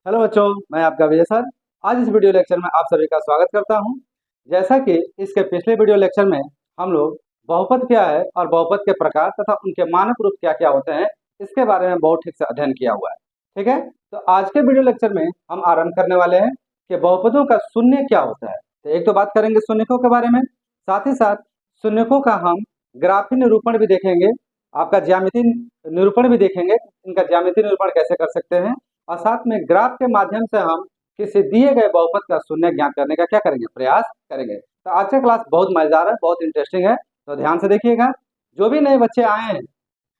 Hello बच्चों, मैं आपका विजय सर। आज इस वीडियो लेक्चर में आप सभी का स्वागत करता हूं। जैसा कि इसके पिछले वीडियो लेक्चर में हम लोग बहुपद क्या है और बहुपद के प्रकार तथा उनके मानक रूप क्या क्या होते हैं, इसके बारे में बहुत ठीक से अध्ययन किया हुआ है। ठीक है, तो आज के वीडियो लेक्चर में हम आरंभ करने वाले हैं कि बहुपदों का शून्य क्या होता है। तो एक तो बात करेंगे शून्यकों के बारे में, साथ ही साथ शून्यकों का हम ग्राफी निरूपण भी देखेंगे, आपका ज्यामिति निरूपण भी देखेंगे, इनका ज्यामिति निरूपण कैसे कर सकते हैं, और साथ में ग्राफ के माध्यम से हम किसी दिए गए बहुपद का शून्य ज्ञात करने का क्या करेंगे, प्रयास करेंगे। तो आज का क्लास बहुत मजेदार है, बहुत इंटरेस्टिंग है, तो ध्यान से देखिएगा। जो भी नए बच्चे आए हैं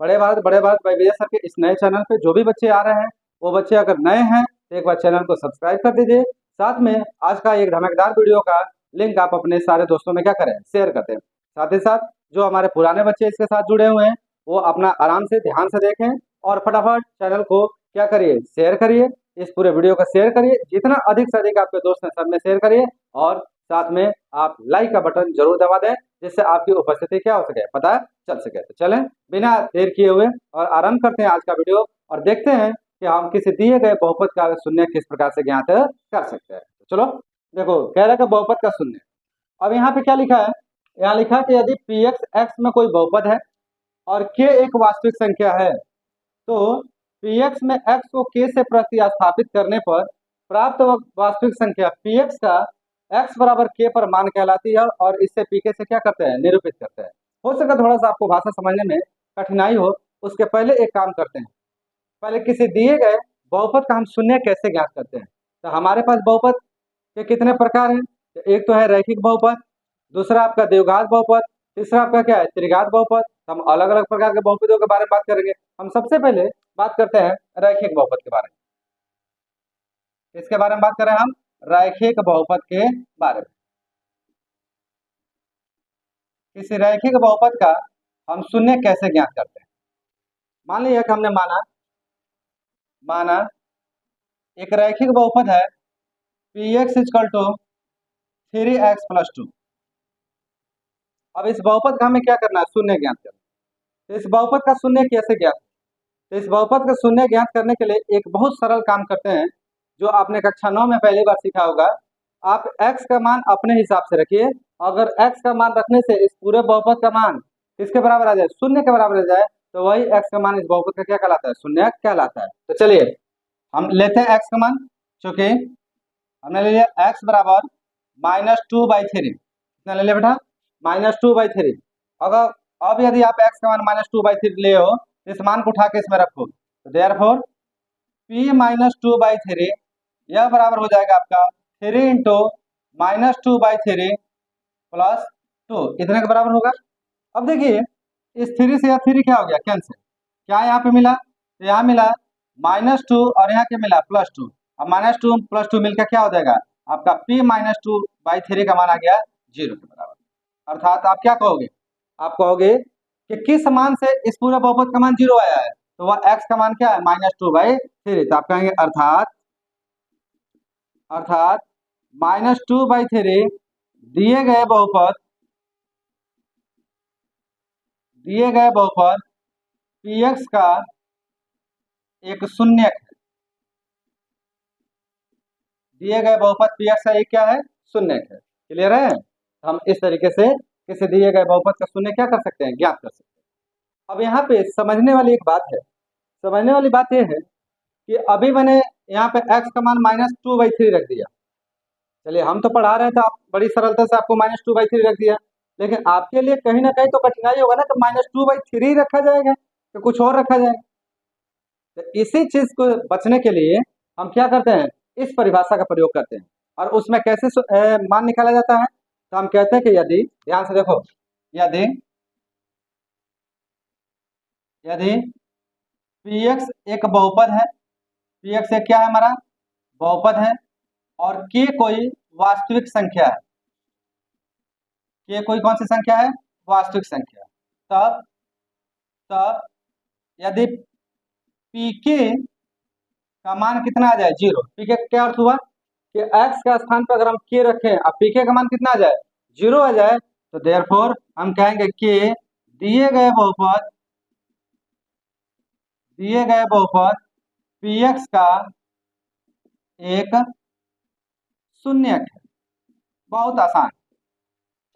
बड़े भारत भाई विजय सर के इस नए चैनल पे, जो भी बच्चे आ रहे हैं वो बच्चे अगर नए हैं तो एक बार चैनल को सब्सक्राइब कर दीजिए। साथ में आज का एक धमाकेदार वीडियो का लिंक आप अपने सारे दोस्तों में क्या करें, शेयर कर दें। साथ ही साथ जो हमारे पुराने बच्चे इसके साथ जुड़े हुए हैं वो अपना आराम से ध्यान से देखें और फटाफट चैनल को क्या करिए, शेयर करिए। इस पूरे वीडियो को शेयर करिए, जितना अधिक से अधिक आपके दोस्त हैं सब में शेयर करिए, और साथ में आप लाइक का बटन जरूर दबा दें, जिससे आपकी उपस्थिति क्या हो सके, पता चल सके। तो चलें बिना देर किए हुए और आरंभ करते हैं आज का वीडियो, और देखते हैं कि हम किसी दिए गए बहुपद का शून्य किस प्रकार से ज्ञात कर सकते हैं। तो चलो देखो, कह रहा है बहुपद का शून्य। अब यहाँ पे क्या लिखा है, यहाँ लिखा है कि यदि पी एक्स में कोई बहुपद है और के एक वास्तविक संख्या है, तो px में x को k से प्रतिस्थापित करने पर प्राप्त वास्तविक संख्या px का x बराबर k पर मान कहलाती है, और इससे pk से क्या करते हैं, निरूपित करते हैं। हो सके थोड़ा सा आपको भाषा समझने में कठिनाई हो, उसके पहले एक काम करते हैं। पहले किसी दिए गए बहुपद का हम शून्य कैसे ज्ञात करते हैं। तो हमारे पास बहुपद के कितने प्रकार हैं। तो एक तो है रैखिक बहुपद, दूसरा आपका द्विघात बहुपद, तीसरा आपका क्या है, त्रिघात बहुपद। हम अलग अलग प्रकार के बहुपदों के बारे में बात करेंगे। हम सबसे पहले बात करते हैं रैखिक बहुपद के बारे में। इसके बारे में बात करें हम रैखिक बहुपद के बारे में। किसी रैखिक बहुपद का हम शून्य कैसे ज्ञात करते हैं। मान लिया कि हमने माना एक रैखिक बहुपद है px equal to 3x plus 2। अब इस बहुपद का हमें क्या करना है, शून्य ज्ञात करना। तो इस बहुपद का शून्य कैसे ज्ञात, तो इस बहुपद का शून्य ज्ञात करने के लिए एक बहुत सरल काम करते हैं, जो आपने कक्षा 9 में पहली बार सीखा होगा। आप x का मान अपने हिसाब से रखिए। अगर x का मान रखने से इस पूरे बहुपद का मान किसके बराबर आ जाए, शून्य के बराबर आ जाए, तो वही x का मान इस बहुपद का क्या कहलाता है, शून्य कहलाता है। तो चलिए हम लेते हैं x का मान, चूंकि हमने ले लिया x बराबर -2/3। कितना ले लिया बेटा, -2/3। अगर अब यदि आप x का मान -2/3 ले हो, इस मान को उठा के इसमें रखो, तो देयरफॉर p -2/3 यह बराबर हो जाएगा आपका 3 इंटू -2/3 प्लस 2, इतने के बराबर होगा। अब देखिए इस 3 से यह 3 क्या हो गया, कैंसिल। क्या यहाँ पे मिला, तो यहाँ मिला -2 और यहाँ क्या मिला, +2। अब -2 + 2 मिलकर क्या हो जाएगा, आपका p -2/3 का मान आ गया 0 के बराबर। अर्थात आप क्या कहोगे, आप कहोगे कि किस मान से इस पूरे बहुपद का मान 0 आया है, तो वह x का मान क्या है, -2/3। तो आप कहेंगे अर्थात -2/3 दिए गए बहुपद px का एक शून्यक है। दिए गए बहुपद px का एक क्या है, शून्यक है। क्लियर है। हम इस तरीके से किसी दिए गए बहुपद का शून्य क्या कर सकते हैं, ज्ञात कर सकते हैं। अब यहाँ पे समझने वाली एक बात है, समझने वाली बात यह है कि अभी मैंने यहाँ पे x का मान -2/3 रख दिया। चलिए हम तो पढ़ा रहे थे, आप बड़ी सरलता से आपको -2/3 रख दिया, लेकिन आपके लिए कहीं ना कहीं तो कठिनाई होगा ना, कि -2/3 रखा जाएगा तो कुछ और रखा जाएगा। तो इसी चीज को बचने के लिए हम क्या करते हैं, इस परिभाषा का प्रयोग करते हैं। और उसमें कैसे मान निकाला जाता है, तो हम कहते हैं कि यदि, ध्यान से देखो, यदि यदि px एक बहुपद है, px एक क्या है, हमारा बहुपद है, और k कोई वास्तविक संख्या है, k कोई कौन सी संख्या है, वास्तविक संख्या, तब तब यदि pk का मान कितना आ जाए, 0। pk का क्या अर्थ हुआ कि x का स्थान पर अगर हम k रखें और pk का मान कितना आ जाए, 0 आ जाए, तो देयरफॉर हम कहेंगे कि दिए गए बहुपद px का एक शून्यक है। बहुत आसान,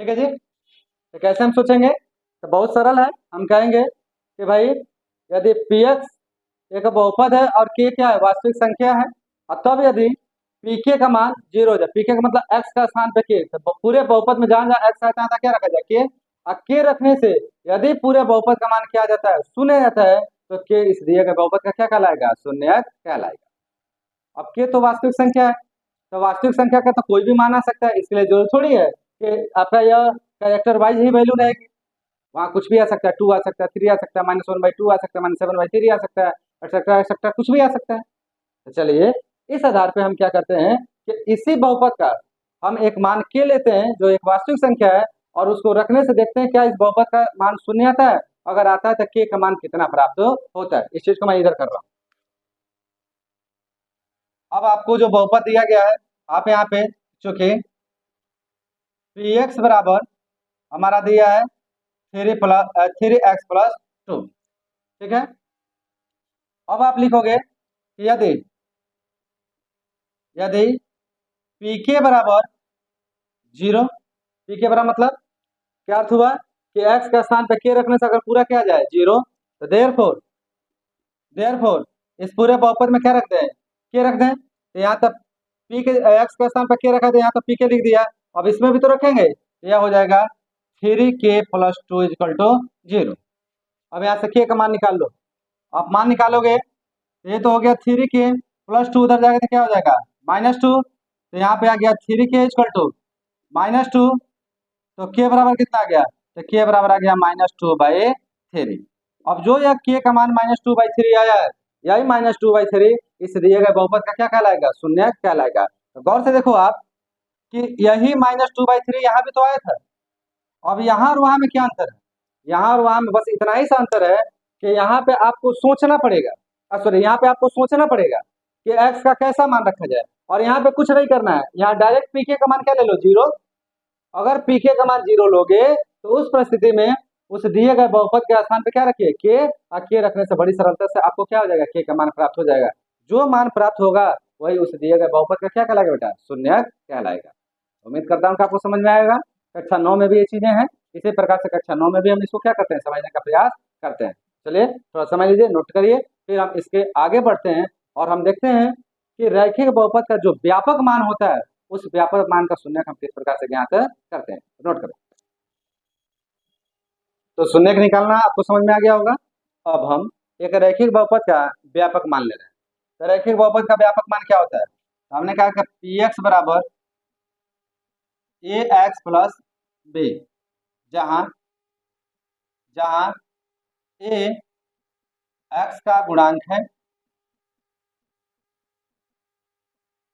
ठीक है जी। तो कैसे हम सोचेंगे, तो बहुत सरल है। हम कहेंगे कि भाई यदि पी एक्स एक बहुपद है और के क्या है, वास्तविक संख्या है, और तब यदि पी के का मान 0 हो जाए, पी के का मतलब एक्स का स्थान पे के, तो पूरे बहुपद में जहाँ जहाँ एक्स आता है क्या रखा जाए, के। और के रखने से यदि पूरे बहुपद का मान क्या आ जाता है, शून्य आ जाता है, तो के इस दिए गए बहुपद का क्या कहलाएगा, शून्यक कहलाएगा। अब के तो वास्तविक संख्या है, तो वास्तविक संख्या का तो कोई भी मान आ सकता है, इसके लिए जरूरी थोड़ी है कि आपका यह कैरेक्टर वाइज ही वैल्यू रहेगी। वहाँ कुछ भी आ सकता है, 2 आ सकता है, 3 आ सकता है, -1/2 आ सकता है, -7/3 आ सकता है, एक्सेट्रा एक्सेट्रा, कुछ भी आ सकता है। तो चलिए इस आधार पे हम क्या करते हैं कि इसी बहुपद का हम एक मान के लेते हैं जो एक वास्तविक संख्या है, और उसको रखने से देखते हैं क्या इस बहुपद का मान शून्य आता है। अगर आता है तो के का मान कितना प्राप्त होता है। इस चीज को मैं इधर कर रहा हूँ। अब आपको जो बहुपद दिया गया है, आप यहाँ पे चूंकि पी एक्स बराबर हमारा दिया है 3x+2, ठीक है। अब आप लिखोगे कि यदि यदि पी के बराबर 0, पी के बराबर मतलब क्या अर्थ हुआ कि x का स्थान पे के रखने से अगर पूरा क्या आ जाए 0, तो देयरफॉर इस पूरे बहुपद में क्या रख दें, के रख दें। तो यहाँ तक पी के x का स्थान पे के रखा, तो यहाँ तक पी के लिख दिया। अब इसमें भी तो रखेंगे, तो यह हो जाएगा 3k+2 = 0। अब यहाँ से के का मान निकाल लो। आप मान निकालोगे, ये तो हो गया 3k+2, उधर जाएगा तो क्या हो जाएगा -2। तो यहाँ पे आ गया 3k = -2, तो के बराबर कितना आ गया, तो के बराबर आ गया -2/3। अब जो यह के का मान -2/3 आया है, यही -2/3 इस दिए गए बहुपद का क्या कहलाएगा, शून्य कहलाएगा। तो गौर से देखो आप कि यही -2/3 यहाँ भी तो आया था। अब यहाँ और वहाँ में क्या अंतर है, यहाँ और वहाँ में बस इतना ही सा अंतर है कि यहाँ पे आपको सोचना पड़ेगा, सॉरी यहाँ पे आपको सोचना पड़ेगा कि x का कैसा मान रखा जाए, और यहाँ पे कुछ नहीं करना है, यहाँ डायरेक्ट पीके का मान क्या ले लो, 0। अगर पीके का मान 0 लोगे तो उस परिस्थिति में उस दिए गए बहुपद के स्थान पे क्या रखिए, के, और के रखने से बड़ी सरलता से आपको क्या हो जाएगा, के का मान प्राप्त हो जाएगा। जो मान प्राप्त होगा वही उस दिए गए बहुपद का क्या कहलाएगा बेटा, शून्य कहलाएगा। उम्मीद करता हूँ कि आपको समझ में आएगा। कक्षा 9 में भी ये चीजें हैं, इसी प्रकार से कक्षा 9 में भी हम इसको क्या करते हैं, समझने का प्रयास करते हैं। चलिए थोड़ा समझ लीजिए, नोट करिए, फिर हम इसके आगे बढ़ते हैं और हम देखते हैं कि रैखिक बहुपद का जो व्यापक मान होता है, उस व्यापक मान का शून्यक हम किस प्रकार से ज्ञात करते हैं। नोट करें, तो शून्यक निकालना आपको समझ में आ गया होगा। अब हम एक रैखिक बहुपद का व्यापक मान ले रहे हैं। तो रैखिक बहुपद का व्यापक मान क्या होता है, हमने कहा कि पी एक्स बराबर ax+b, जहां जहां a x का गुणांक है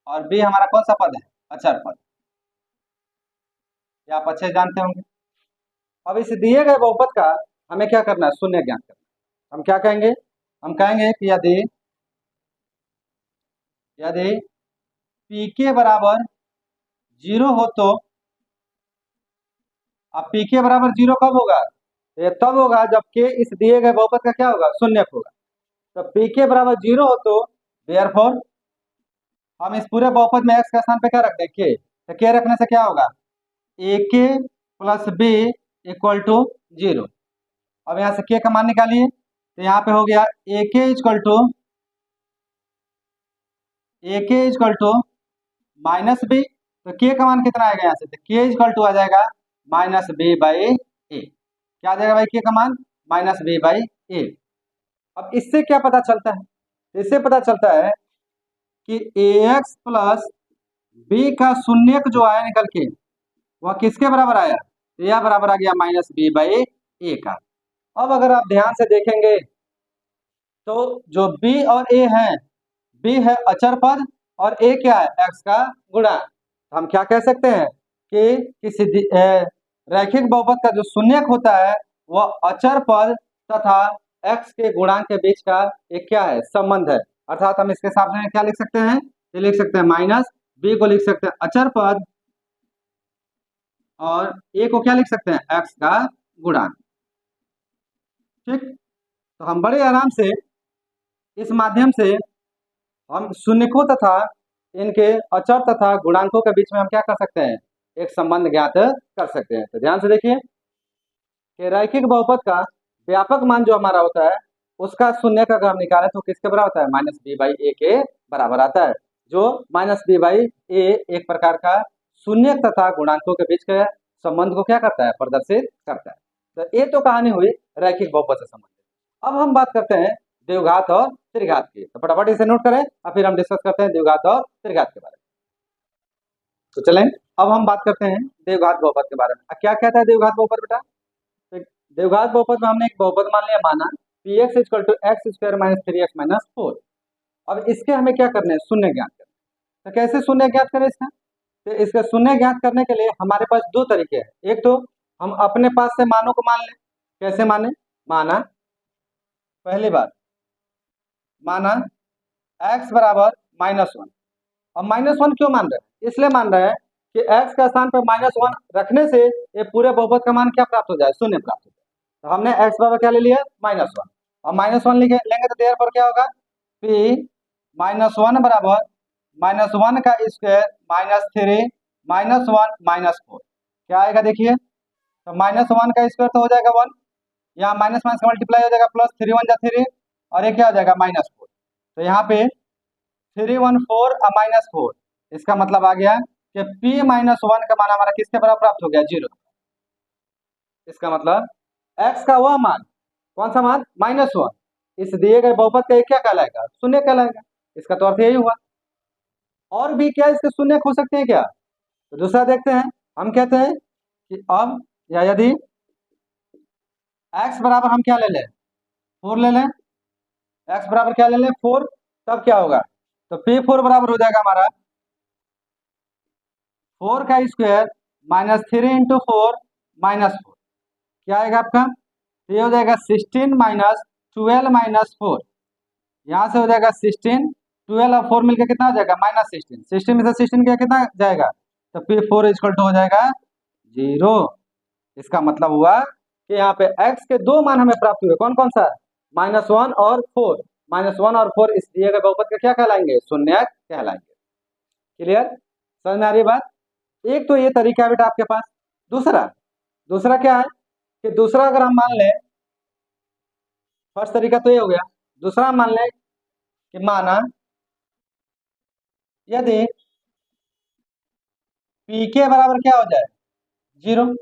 और b हमारा कौन सा पद है, अचर पद, ये आप अच्छे जानते होंगे। अब इस दिए गए बहुपद का हमें क्या करना है, शून्य ज्ञात करना है। हम क्या कहेंगे, हम कहेंगे कि यदि यदि पी के बराबर 0 हो तो, अब पी के बराबर 0 कब होगा, ये तब होगा जब के इस दिए गए बहुपद का क्या होगा, शून्य होगा। तो पी के बराबर 0 हो तो देयरफॉर हम इस पूरे बहुपद में x का स्थान पे क्या रखते हैं, के। तो के रखने से क्या होगा, ak+b = 0। अब यहाँ से के का मान निकालिए, तो यहाँ पे हो गया ak -b। तो के का मान कितना आएगा यहाँ से, तो k आ जाएगा -b/a। क्या आ जाएगा भाई, के का मान -b/a। अब इससे क्या पता चलता है, इससे पता चलता है कि ax+b का शून्यक जो आया निकल के, वह किसके बराबर आया, यह बराबर आ गया -b/a का। अब अगर आप ध्यान से देखेंगे तो जो b और a है, b है अचर पद और a क्या है, x का गुणांक। हम क्या कह सकते हैं कि किसी रैखिक बहुपद का जो शून्यक होता है वह अचर पद तथा x के गुणांक के बीच का एक क्या है, संबंध है। अर्थात हम इसके सामने में क्या लिख सकते हैं, ये लिख सकते हैं -b को लिख सकते हैं अचर पद और a को क्या लिख सकते हैं, x का गुणांक। ठीक, तो हम बड़े आराम से इस माध्यम से हम शून्यकों तथा इनके अचर तथा गुणांकों के बीच में हम क्या कर सकते हैं, एक संबंध ज्ञात कर सकते हैं। तो ध्यान से देखिए कि रैखिक बहुपद का व्यापक मान जो हमारा होता है उसका शून्य का अगर हम निकालें तो किसके बराबर आता है, माइनस बी बाई ए के बराबर आता है, जो माइनस बी बाई ए एक प्रकार का शून्य तथा गुणांकों के बीच के संबंध को क्या करता है, प्रदर्शित करता है। तो ये तो कहानी हुई रैखिक बहुपद से संबंधित। अब हम बात करते हैं द्विघात और त्रिघात की। तो फटाफट इसे नोट करें और फिर हम डिस्कस करते हैं द्विघात और त्रिघात के बारे में। तो चलें अब हम बात करते हैं द्विघात बहुपद के बारे में। क्या कहता है द्विघात बहुपद बेटा? तो द्विघात बहुपद में हमने एक बहुपद मान लिया, माना P X equal to X square minus 3x minus 4। अब इसके हमें क्या करना है, शून्य ज्ञात करना। तो कैसे शून्य ज्ञात करें इसका? तो इसका शून्य ज्ञात करने के लिए हमारे पास दो तरीके हैं। एक तो हम अपने पास से मानों को मान लें। कैसे माने? माना पहली बार माना x बराबर -1। अब -1 क्यों मान रहे हैं? इसलिए मान रहे हैं कि x के स्थान पर -1 रखने से ये पूरे बहुपद का मान क्या प्राप्त हो जाए, शून्य प्राप्त हो जाए। तो हमने x बराबर क्या ले लिया, -1। और -1 लेंगे तो देर पर क्या होगा, p -1 बराबर -1 का स्क्वायर -3 -1 -4 क्या आएगा देखिए। तो -1 का स्क्वायर तो हो जाएगा 1, यहाँ माइनस माइनस का मल्टीप्लाई हो जाएगा, प्लस 3 1 जा 3 और ये क्या हो जाएगा -4। तो यहाँ पे 3 1 4 और -4, इसका मतलब आ गया कि p -1 का मान हमारा किसके बराबर प्राप्त हो गया, 0। इसका मतलब x का वह मान, कौन सा मान, -1, इस दिए गए बहुपद का क्या कहलाएगा, शून्य कहलाएगा। इसका तो अर्थ यही हुआ। और भी क्या इसके शून्य हो सकते हैं क्या? तो दूसरा देखते हैं। हम कहते हैं कि अब या यदि x बराबर हम क्या ले लें, 4 ले लें। x बराबर क्या ले लें, 4, तब क्या होगा, तो p4 बराबर हो जाएगा हमारा 4 का स्क्वायर -3 × 4 -4 क्या आएगा आपका, ये हो जाएगा 16 -12 -4। यहाँ से हो जाएगा 16, 12 और 4 मिलकर कितना हो जाएगा, -16। 16 में से 16 क्या कितना जाएगा, तो p4 इक्वल टू हो जाएगा 0। इसका मतलब हुआ कि यहाँ पे x के दो मान हमें प्राप्त हुए, कौन कौन सा, -1 और 4। -1 और 4 इस दिए गए बहुपद का क्या कहलाएंगे, शून्य कहलाएंगे। क्लियर, समझ में आ रही है बात? एक तो ये तरीका है बेटा आपके पास। दूसरा क्या है कि दूसरा अगर हम मान लें, फर्स्ट तरीका तो ये हो गया। दूसरा मान लें कि माना यदि p के बराबर क्या हो जाए, 0।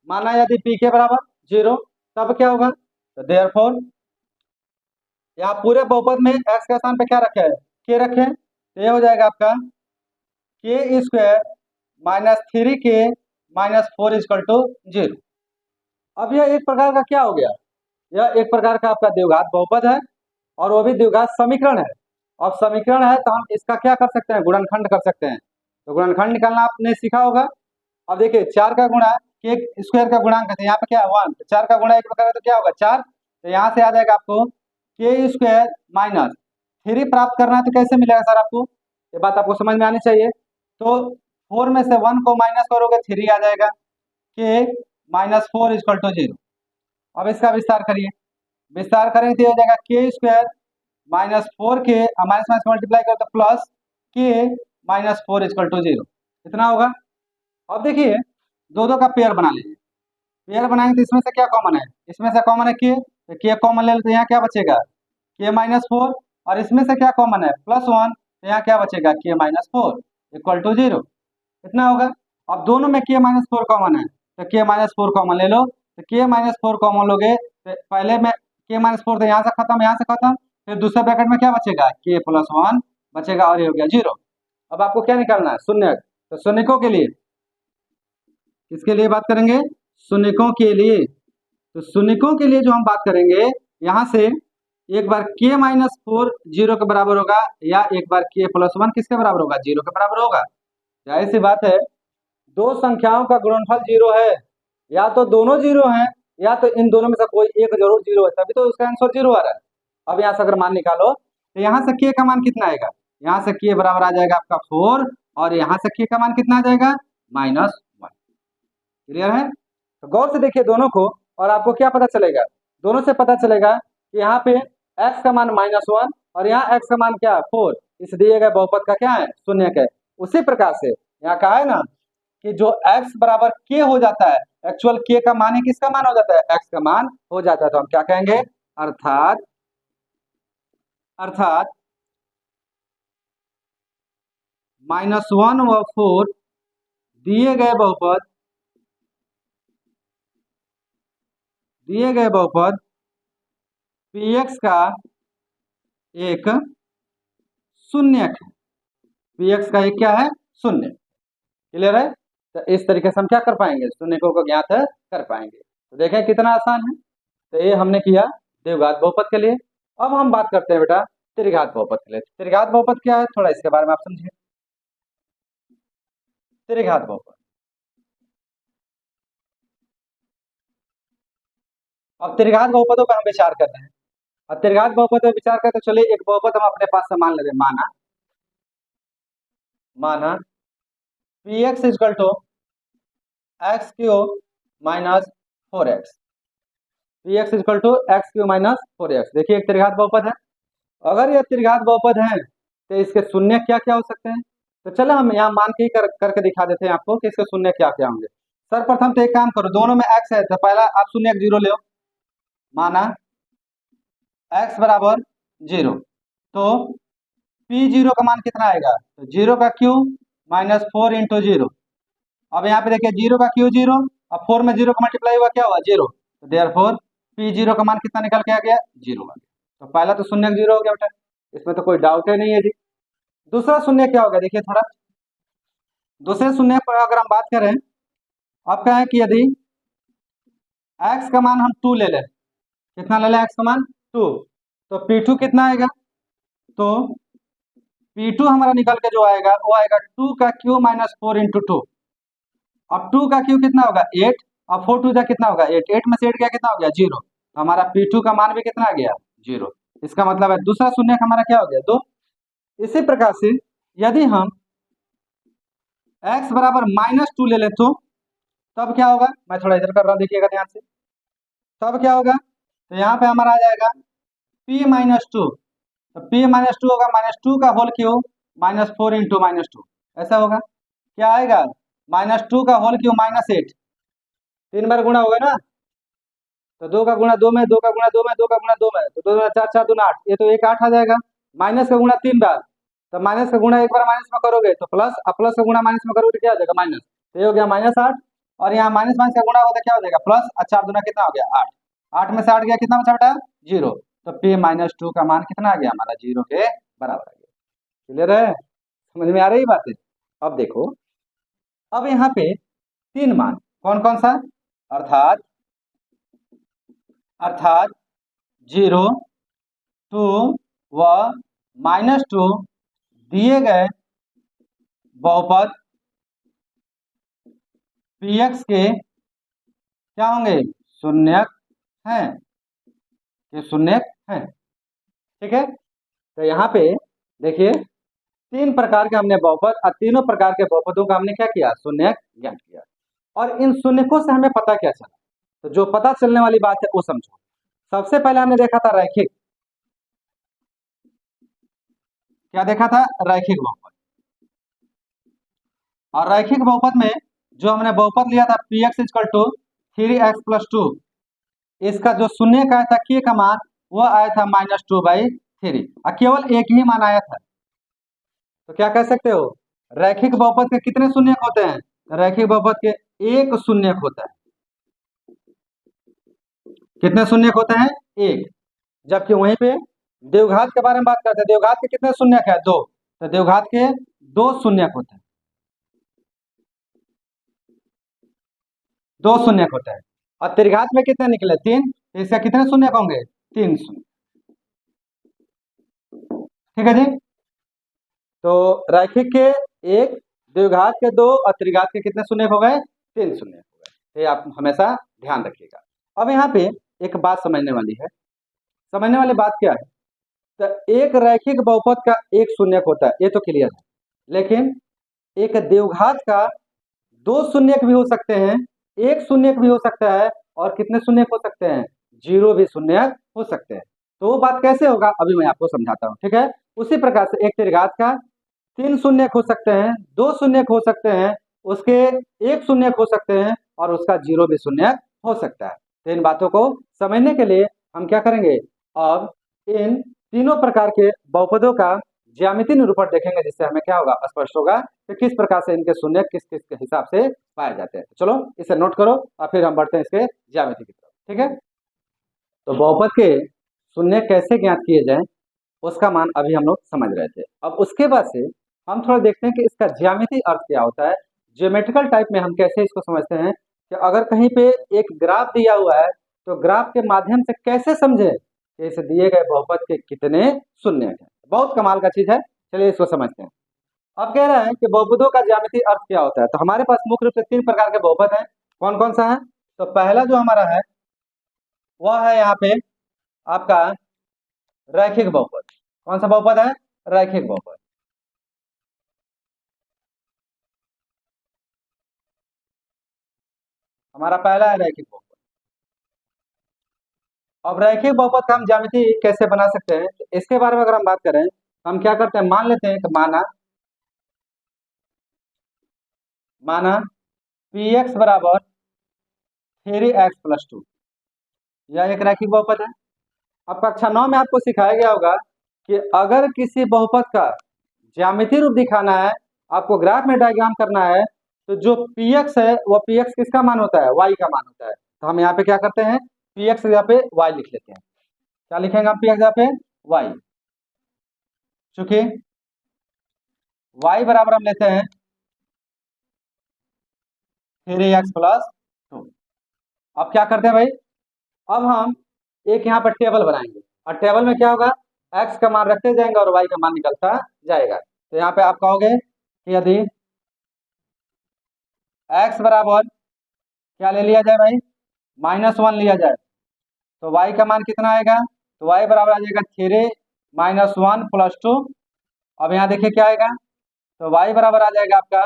माना यदि p के बराबर 0, तब क्या होगा, तो देयरफॉर यहाँ पूरे बहुपद में x के स्थान पे क्या रखे है, k रखे। तो ये हो जाएगा आपका k square -3k -4 equal to 0। अब यह एक प्रकार का क्या हो गया, यह एक प्रकार का आपका द्विघात बहुपद है, और वो भी द्विघात समीकरण है। अब समीकरण है तो हम इसका क्या कर सकते हैं, गुणनखंड कर सकते हैं। तो गुणनखंड निकालना आपने सीखा होगा। अब देखिए 4 का गुणा के स्क्वायर का गुणांक है, यहाँ पे क्या है 1, तो 4 का गुणा 1 प्रकार तो क्या होगा 4। तो यहाँ से आ जाएगा आपको के स्क्वायर -3 प्राप्त करना है। तो कैसे मिलेगा सर आपको, ये बात आपको समझ में आनी चाहिए। तो 4 में से 1 को माइनस करोगे 3 आ जाएगा, के -4 इक्वल टू 0। अब इसका विस्तार करिए, विस्तार करेंगे तो हो जाएगा के स्क्वायर -4 के माइनस माइनस मल्टीप्लाई करो तो प्लस के -4 इक्वल टू 0, इतना होगा। अब देखिए दो का पेयर बना लीजिए। पेयर बनाएंगे तो इसमें से क्या कॉमन है, इसमें से कॉमन है के, तो के कॉमन ले लेते हैं, यहाँ क्या बचेगा के -4, और इसमें से क्या कॉमन है +1, तो यहाँ क्या बचेगा के -4 इक्वल टू 0, इतना होगा। अब दोनों में के -4 कॉमन है, तो के -4 कॉमन ले लो। तो के -4 कॉमन लोगे तो पहले में के -4 तो यहाँ से खत्म, यहाँ से खत्म, फिर दूसरे ब्रैकेट में क्या बचेगा के +1 बचेगा, और ये हो गया 0। अब आपको क्या निकालना है, शून्य। तो शून्यकों के लिए, किसके लिए बात करेंगे, शून्यकों के लिए। तो शून्यकों के लिए जो हम बात करेंगे, यहाँ से एक बार k -4 0 के बराबर होगा, या एक बार k +1 किसके बराबर होगा, 0 के बराबर होगा। जाहिर सी बात है, दो संख्याओं का गुणनफल 0 है, या तो दोनों 0 हैं, या तो इन दोनों में से कोई एक जरूर 0 है, तभी तो उसका आंसर 0 आ रहा है। अब यहाँ से अगर मान निकालो तो यहाँ से k का मान कितना आएगा, यहाँ से k बराबर आ जाएगा आपका 4, और यहाँ से k का मान कितना आ जाएगा -1। क्लियर है? तो गौर से देखिए दोनों को, और आपको क्या पता चलेगा, दोनों से पता चलेगा कि यहाँ पे x का मान -1 और यहाँ x का मान क्या 4, इस दिए गए बहुपद का क्या है, शून्यक है। उसी प्रकार से यहाँ कहा है ना कि जो x बराबर k हो जाता है, एक्चुअल k का मान ही किसका मान हो जाता है, x का मान हो जाता है, तो हम क्या कहेंगे, अर्थात -1/4 दिए गए बहुपद px का एक शून्यक है, px का एक क्या है, शून्य। क्लियर है। तो इस तरीके से हम क्या कर पाएंगे, शून्यकों को ज्ञात कर पाएंगे। तो देखें कितना आसान है। तो ये हमने किया द्विघात बहुपद के लिए। अब हम बात करते हैं बेटा त्रिघात बहुपद के लिए। त्रिघात बहुपद क्या है, थोड़ा इसके बारे में आप समझिए। त्रिघात बहुपद, अब त्रिघात बहुपदों पर हम विचार कर रहे हैं। अब त्रिघात बहुपद पर विचार करते चलिए, एक बहुपद हम अपने पास से मान लेते, माना px equal to X cube minus 4x, px equal to X cube minus 4x। देखिए एक त्रिघात बहुपद है। अगर ये त्रिघात बहुपद है तो इसके शून्य क्या क्या हो सकते हैं। तो चलो हम यहाँ मान के ही करके दिखा देते हैं आपको कि इसके शून्य क्या क्या होंगे। सर्वप्रथम तो एक काम करो, दोनों में x है तो पहला आप शून्य 0 ले, माना x बराबर 0, तो p0 का मान कितना आएगा, तो 0 का क्यू माइनस 4 इंटू 0। अब यहाँ पे देखिए 0 का क्यू 0, अब 4 में 0 का मल्टीप्लाई हुआ क्या हुआ, 0, तो देयरफॉर p0 का मान कितना निकल के आ गया, 0 आ गया। तो पहला तो शून्य 0 हो गया बेटा, इसमें तो कोई डाउट ही नहीं है जी। दूसरा शून्य क्या हो गया, देखिए थोड़ा दूसरे शून्य पर अगर हम बात करें, आप कहें कि यदि x का मान हम 2 ले लें, कितना ले लें, x का मान 2, तो p2 कितना आएगा, तो p2 हमारा निकल के जो आएगा वो आएगा 2 का क्यू माइनस 4 इंटू 2। अब 2 का क्यू कितना होगा 8, अब 4 2 कितना होगा 8, 8 में से 8 गया कितना हो गया 0, तो हमारा p2 का मान भी कितना आ गया 0। इसका मतलब है दूसरा शून्य हमारा क्या हो गया 2। इसी प्रकार से यदि हम x बराबर -2 ले लें तो तब क्या होगा, मैं थोड़ा इधर कर रहा हूँ देखिएगा ध्यान से, तब क्या होगा, तो यहाँ पे हमारा आ जाएगा p-2, तो p-2 होगा -2 का होल क्यू -4 इंटू -2, ऐसा होगा। क्या आएगा, -2 का होल क्यू -8, 3 बार गुणा होगा ना, तो 2 का गुणा 2 में, 2 का गुणा 2 में, 2 का गुणा 2 में, तो 2 4 4 2 8, ये तो 1 8 आ जाएगा। माइनस का गुणा 3 बार, तो माइनस का गुणा एक बार माइनस में करोगे तो प्लस, अब प्लस का गुणा माइनस में करोगे तो क्या हो जाएगा माइनस, तो ये हो गया -8, और यहाँ माइनस माइनस का गुणा होगा तो क्या हो जाएगा प्लस, अच्छा 4 दूना कितना हो गया 8, 8 में से 8 गया कितना बचा बेटा 0, तो p-2 का मान कितना आ गया हमारा 0 के बराबर आ गया। क्लियर है, समझ में आ रही बात है। अब देखो, अब यहाँ पे 3 मान कौन कौन सा, अर्थात 0, 2 व -2 दिए गए बहुपद px के क्या होंगे, शून्यक हैं, ये शून्यक हैं। ठीक है, तो यहाँ पे देखिए 3 प्रकार के हमने बहुपद और तीनों प्रकार के बहुपदों का हमने क्या किया, शून्यक ज्ञात किया। और इन शून्यकों से हमें पता क्या चला, तो जो पता चलने वाली बात है वो समझो। सबसे पहले हमने देखा था रैखिक, क्या देखा था, रैखिक बहुपद। और रैखिक बहुपद में जो हमने बहुपद लिया था px इक्वल टू 3x + 2, इसका जो शून्य का आया था k का मान वो आया था -2/3, और केवल एक ही मान आया था। तो क्या कह सकते हो, रैखिक बहुपद के कितने शून्यक होते हैं, रैखिक बहुपद के एक शून्यक होता है। कितने शून्यक होते हैं, एक। जबकि वहीं पे द्विघात के बारे में बात करते हैं, द्विघात के कितने शून्यक है, 2, तो द्विघात के 2 शून्यक होते हैं, 2 शून्यक होता है। और त्रिघात में कितने निकले, 3, तो इसका कितने शून्यक होंगे, 3 शून्य। ठीक है जी, तो रैखिक के 1, द्विघात के 2 और त्रिघात के कितने शून्यक हो गए, 3 शून्यक हो गए। ये आप हमेशा ध्यान रखिएगा। अब यहाँ पे एक बात समझने वाली है, समझने वाली बात क्या है, तो एक रैखिक बहुपद का एक शून्यक होता है, ये तो क्लियर है, लेकिन एक द्विघात का 2 शून्यक भी हो सकते हैं, एक शून्यक भी हो सकता है, और कितने शून्यक हो सकते हैं, 0 भी शून्यक हो सकते हैं। तो वो बात कैसे होगा अभी मैं आपको समझाता हूँ। ठीक है, उसी प्रकार से एक त्रिघात का 3 शून्य हो सकते हैं, 2 शून्य हो सकते हैं, उसके 1 शून्य हो सकते हैं और उसका 0 भी शून्य हो सकता है। तो इन बातों को समझने के लिए हम क्या करेंगे, अब इन तीनों प्रकार के बहुपदों का ज्यामितीय निरूपण देखेंगे, जिससे हमें क्या होगा, स्पष्ट होगा कि किस प्रकार से इनके शून्य किस किस के हिसाब से पाए जाते हैं। चलो इसे नोट करो और फिर हम बढ़ते हैं इसके ज्यामिति की तरफ। ठीक है, तो बहुपद के शून्य कैसे ज्ञात किए जाएं उसका मान अभी हम लोग समझ रहे थे। अब उसके बाद से हम थोड़ा देखते हैं कि इसका ज्यामितीय अर्थ क्या होता है। ज्योमेट्रिकल टाइप में हम कैसे इसको समझते हैं कि अगर कहीं पे एक ग्राफ दिया हुआ है तो ग्राफ के माध्यम से कैसे समझे कि इस दिए गए बहुपद के कितने शून्य हैं। बहुत कमाल का चीज है, चलिए इसको समझते हैं। अब कह रहा है कि बहुपदों का ज्यामितीय अर्थ क्या होता है। तो हमारे पास मुख्य रूप से 3 प्रकार के बहुपद हैं। कौन कौन सा है, तो पहला जो हमारा है वह है यहाँ पे आपका रैखिक बहुपद। कौन सा बहुपद है, रैखिक बहुपद। हमारा पहला है रैखिक बहुपद। अब रैखिक बहुपद का हम ज्यामिति कैसे बना सकते हैं, तो इसके बारे में अगर हम बात करें, हम क्या करते हैं, मान लेते हैं कि माना पी एक्स बराबर 3x+2, यह एक रैखिक बहुपद है। अब कक्षा 9 में आपको सिखाया गया होगा कि अगर किसी बहुपद का ज्यामितीय रूप दिखाना है, आपको ग्राफ में डायग्राम करना है, तो जो पी एक्स है वो पी एक्स किसका मान होता है, वाई का मान होता है। तो हम यहाँ पे क्या करते हैं, पी एक्स जगह पे वाई लिख लेते हैं। क्या लिखेंगे हम पी एक्स जगह पे, वाई। चूंकि वाई बराबर हम लेते हैं 3x+2। अब क्या करते हैं भाई, अब हम एक यहाँ पर टेबल बनाएंगे और टेबल में क्या होगा, x का मान रखते जाएंगे और y का मान निकलता जाएगा। तो यहाँ पे आप कहोगे कि यदि x बराबर क्या ले लिया जाए भाई, -1 लिया जाए, तो y का मान कितना आएगा, तो y बराबर आ जाएगा 3 - 1 + 2। अब यहाँ देखिए क्या आएगा, तो y बराबर आ जाएगा आपका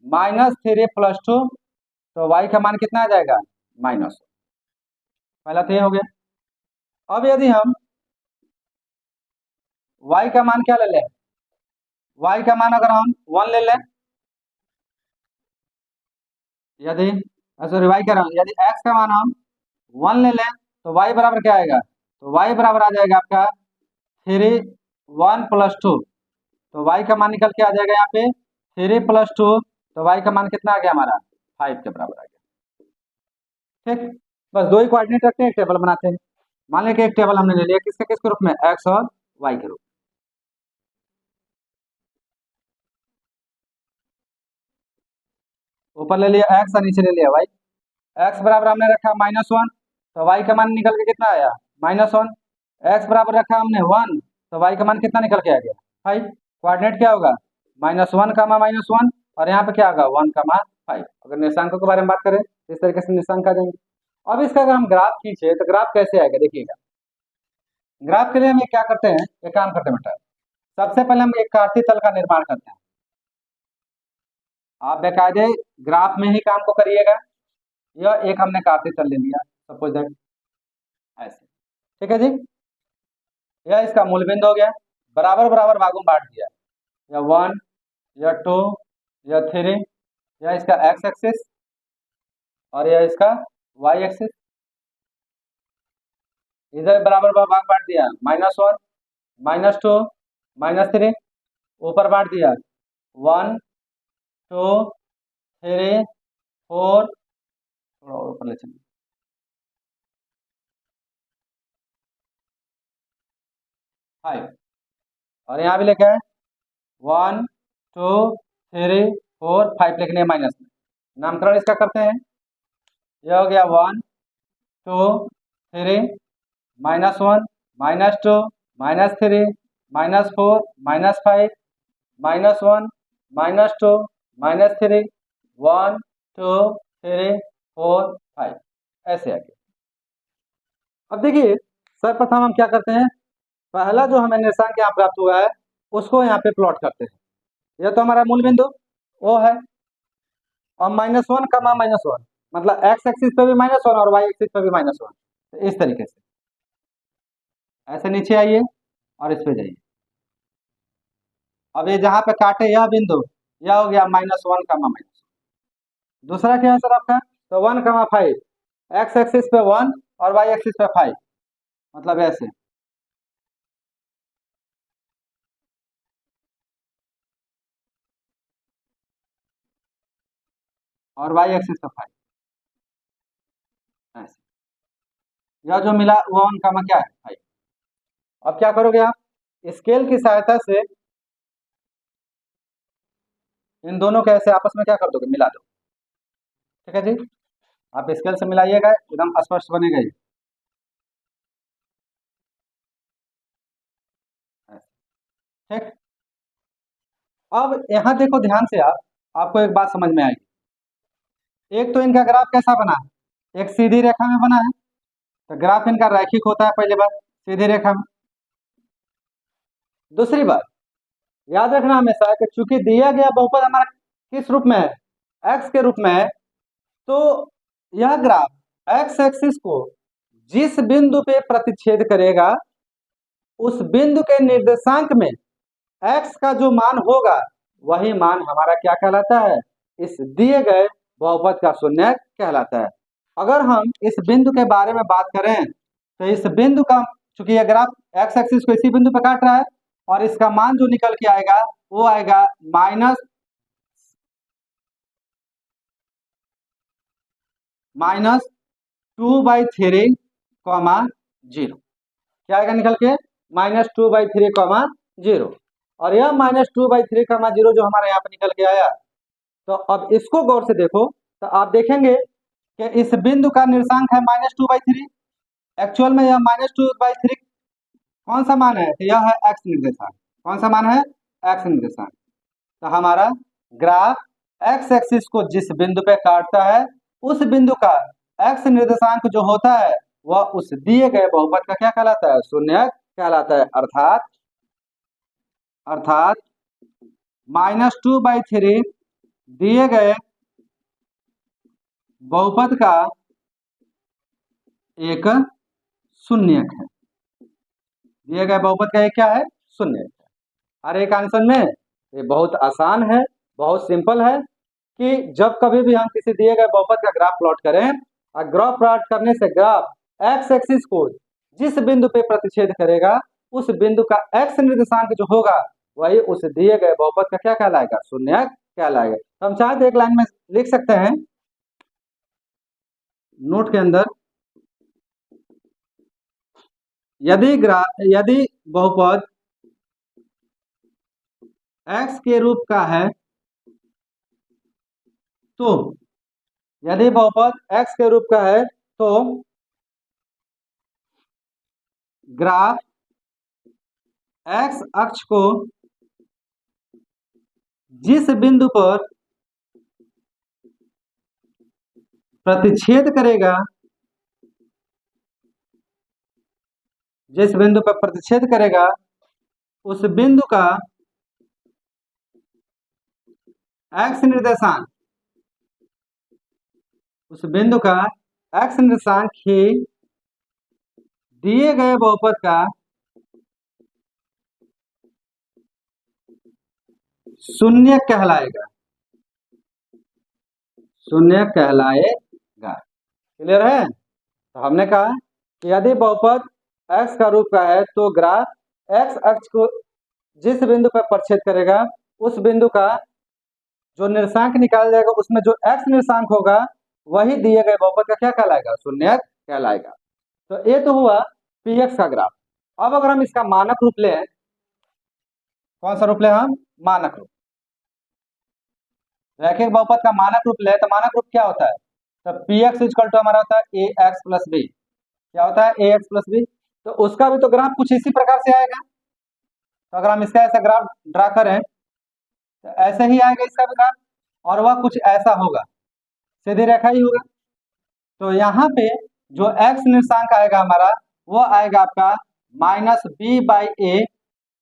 -3 + 2, तो y का मान कितना आ जाएगा, -1। पहला तो ये हो गया। अब यदि हम y का मान क्या ले लें, y का मान अगर हम 1 ले लें, यदि सॉरी y का यदि x का मान हम 1 ले लें, तो y बराबर क्या आएगा, तो y बराबर आ जाएगा आपका 3 - 1 + 2, तो y का मान निकल के आ जाएगा यहाँ पे 3 + 2, तो y का मान कितना आ गया हमारा, 5 के बराबर आ गया। ठीक, बस दो ही कोऑर्डिनेट रखते हैं, एक टेबल बनाते हैं। मान लें कि एक टेबल हमने ले लिया, किसके किसके रूप में, x और y के रूप में। ऊपर ले लिया x और नीचे ले लिया y। x बराबर हमने रखा -1, तो y का मान निकल के कितना आया, -1। x बराबर रखा हमने 1, तो y का मान कितना निकल के आ गया, 5। कोऑर्डिनेट क्या होगा, -1, -1, और यहाँ पे क्या होगा, 1, 5। अगर निर्देशांकों के बारे में बात करें तो इस तरीके से निर्देशांक आ जाएंगे। अब इसका अगर हम ग्राफ खींचे तो ग्राफ कैसे आएगा, देखिएगा। ग्राफ के लिए हम ये क्या करते हैं, एक काम करते हैं बेटा, सबसे पहले हम एक कार्तीय तल का निर्माण करते हैं। आप बेकायदे ग्राफ में ही काम को करिएगा। यह एक हमने कार्तीय तल ले लिया, सपोज दैट ऐसे, ठीक है जी। यह इसका मूल बिंदु हो गया, बराबर बराबर भागों में बांट दिया, या 1, या 2, या 3, या इसका x एक्सिस और यह इसका y एक्सिस। इधर बराबर भाग बांट दिया, -1, -2, -3, ऊपर बांट दिया 1, 2, 3, 4, थोड़ा और ऊपर ले चलिए, 5, और यहाँ भी लिखा है 1, 2, 3, 4, 5 लिखने हैं माइनस में। नामकरण इसका करते हैं, यह हो गया 1, 2, 3, -1, -2, -3, -4, -5, -1, -2, -3, 1, 2, 3, 4, 5, ऐसे आ गया। अब देखिए सर्वप्रथम हम क्या करते हैं, पहला जो हमें निर्देशांक यहाँ प्राप्त हुआ है उसको यहाँ पे प्लॉट करते हैं। यह तो हमारा मूल बिंदु वो है, और -1, -1, मतलब x एक्सिस पे भी -1 और y एक्सिस पे भी -1, तो इस तरीके से ऐसे नीचे आइए और इस पे जाइए। अब ये जहाँ पे काटे यह बिंदु, यह हो गया -1, दूसरा क्या है सर आपका, तो 1,5, एक्स एक्सिस पे 1 और वाई एक्सिस पे 5, मतलब ऐसे, और वाई एक्सिस पे 5, ऐसे। यह जो मिला वो 1, क्या है 5। अब क्या करोगे आप, स्केल की सहायता से इन दोनों के ऐसे आपस में क्या कर दोगे, मिला दो। ठीक है जी, आप स्केल से मिलाइएगा, एकदम स्पष्ट बनेगा ये। ठीक, अब यहाँ देखो ध्यान से आप, आपको एक बात समझ में आएगी। एक तो इनका ग्राफ कैसा बना है, एक सीधी रेखा में बना है, तो ग्राफ इनका रैखिक होता है पहली बात, सीधी रेखा में। दूसरी बात याद रखना हमेशा कि चूंकि दिया गया बहुपद हमारा किस रूप में है, एक्स के रूप में है, तो यह ग्राफ एक्स एक्सिस को जिस बिंदु पे प्रतिच्छेद करेगा, उस बिंदु के निर्देशांक में एक्स का जो मान होगा, वही मान हमारा क्या कहलाता है, इस दिए गए बहुपद का शून्यक कहलाता है। अगर हम इस बिंदु के बारे में बात करें, तो इस बिंदु का, चूंकि यह ग्राफ एक्स एक्सिस को इसी बिंदु पर काट रहा है, और इसका मान जो निकल के आएगा वो आएगा -2/3, क्या आएगा निकल के, -2/3, और यह -2/3, जो हमारे यहाँ पे निकल के आया। तो अब इसको गौर से देखो, तो आप देखेंगे कि इस बिंदु का निर्देशांक है -2/3, एक्चुअल में यह -2/3 कौन सा मान है, तो यह है एक्स निर्देशांक। कौन सा मान है, एक्स निर्देशांक। तो हमारा ग्राफ एक्स एक्सिस को जिस बिंदु पे काटता है, उस बिंदु का एक्स निर्देशांक जो होता है, वह उस दिए गए बहुपद का क्या कहलाता है, शून्यक कहलाता है। अर्थात अर्थात -2/3 दिए गए बहुपद का एक शून्यक है, दिए गए बहुपद का एक क्या है, शून्यक है। हर एक आंसर में ये बहुत आसान है, बहुत सिंपल है, कि जब कभी भी हम किसी दिए गए बहुपद का ग्राफ प्लॉट करें, और ग्राफ प्लॉट करने से ग्राफ एक्स एक्सिस को जिस बिंदु पे प्रतिच्छेद करेगा, उस बिंदु का एक्स निर्देशांक जो होगा, वही उस दिए गए बहुपद का क्या कहलाएगा, शून्यक कहलाएगा। तो हम चाहे तो एक लाइन में लिख सकते हैं नोट के अंदर, यदि बहुपद एक्स के रूप का है, तो यदि बहुपद एक्स के रूप का है, तो ग्राफ एक्स अक्ष को जिस बिंदु पर प्रतिच्छेद करेगा, जिस बिंदु पर प्रतिच्छेद करेगा, उस बिंदु का एक्स निर्देशांक, उस बिंदु का एक्स निर्देशांक ही दिए गए बहुपद का शून्य कहलाएगा, शून्य कहलाएगा। क्लियर है। तो हमने कहा कि यदि बहुपद एक्स का रूप का है, तो ग्राफ एक्स अक्ष को जिस बिंदु पर प्रक्षेद करेगा, उस बिंदु का जो निर्देशांक निकाल जाएगा, उसमें जो एक्स निर्देशांक होगा, वही दिए गए बहुपद का क्या कहलाएगा, शून्यक कहलाएगा। तो ये तो हुआ पी एक्स का ग्राफ। अब अगर हम इसका मानक रूप लें, कौन सा रूप लें हम, मानक रूप, रैखिक बहुपद का मानक रूप ले, तो मानक रूप क्या होता है, तो पी एक्स इक्वल टू हमारा होता है ए एक्स प्लस बी। क्या होता है, ए एक्स प्लस बी। तो उसका भी तो ग्राफ कुछ इसी प्रकार से आएगा। तो अगर हम इसका ऐसा ग्राफ ड्रा करें, तो ऐसे ही आएगा इसका भी ग्राफ, और वह कुछ ऐसा होगा, सीधी रेखा ही होगा। तो यहाँ पे जो एक्स निर्देशांक आएगा हमारा, वो आएगा आपका -b/a,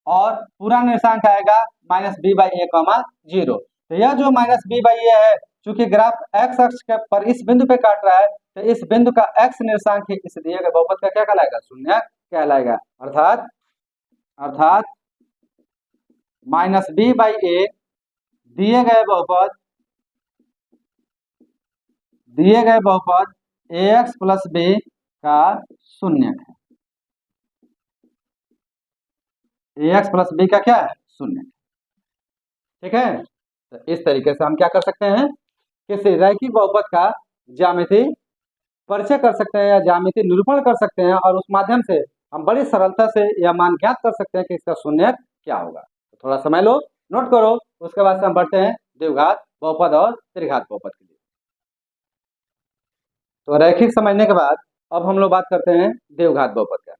और पूरा निर्देशांक आएगा -b/a, 0। तो यह जो -b/a है, चूंकि ग्राफ एक्स अक्ष के पर इस बिंदु पे काट रहा है, तो इस बिंदु का एक्स निर्देशांक ही इस दिए गए बहुपद का क्या कहलाएगा, शून्य कहलाएगा। अर्थात माइनस बी बाई ए दिए गए बहुपद ए एक्स प्लस बी का शून्य है। ए एक्स प्लस बी का क्या है? शून्य। ठीक है, तो इस तरीके से हम क्या कर सकते हैं, किसी रैखिक बहुपद का ज्यामिति परिचय कर सकते हैं या ज्यामिति निरूपण कर सकते हैं, और उस माध्यम से हम बड़ी सरलता से यह मान ज्ञात कर सकते हैं कि इसका शून्य क्या होगा। तो थोड़ा समय लो, नोट करो, उसके बाद से हम बढ़ते हैं द्विघात बहुपद और त्रिघात बहुपद के लिए। तो रैखिक समझने के बाद अब हम लोग बात करते हैं द्विघात बहुपद का।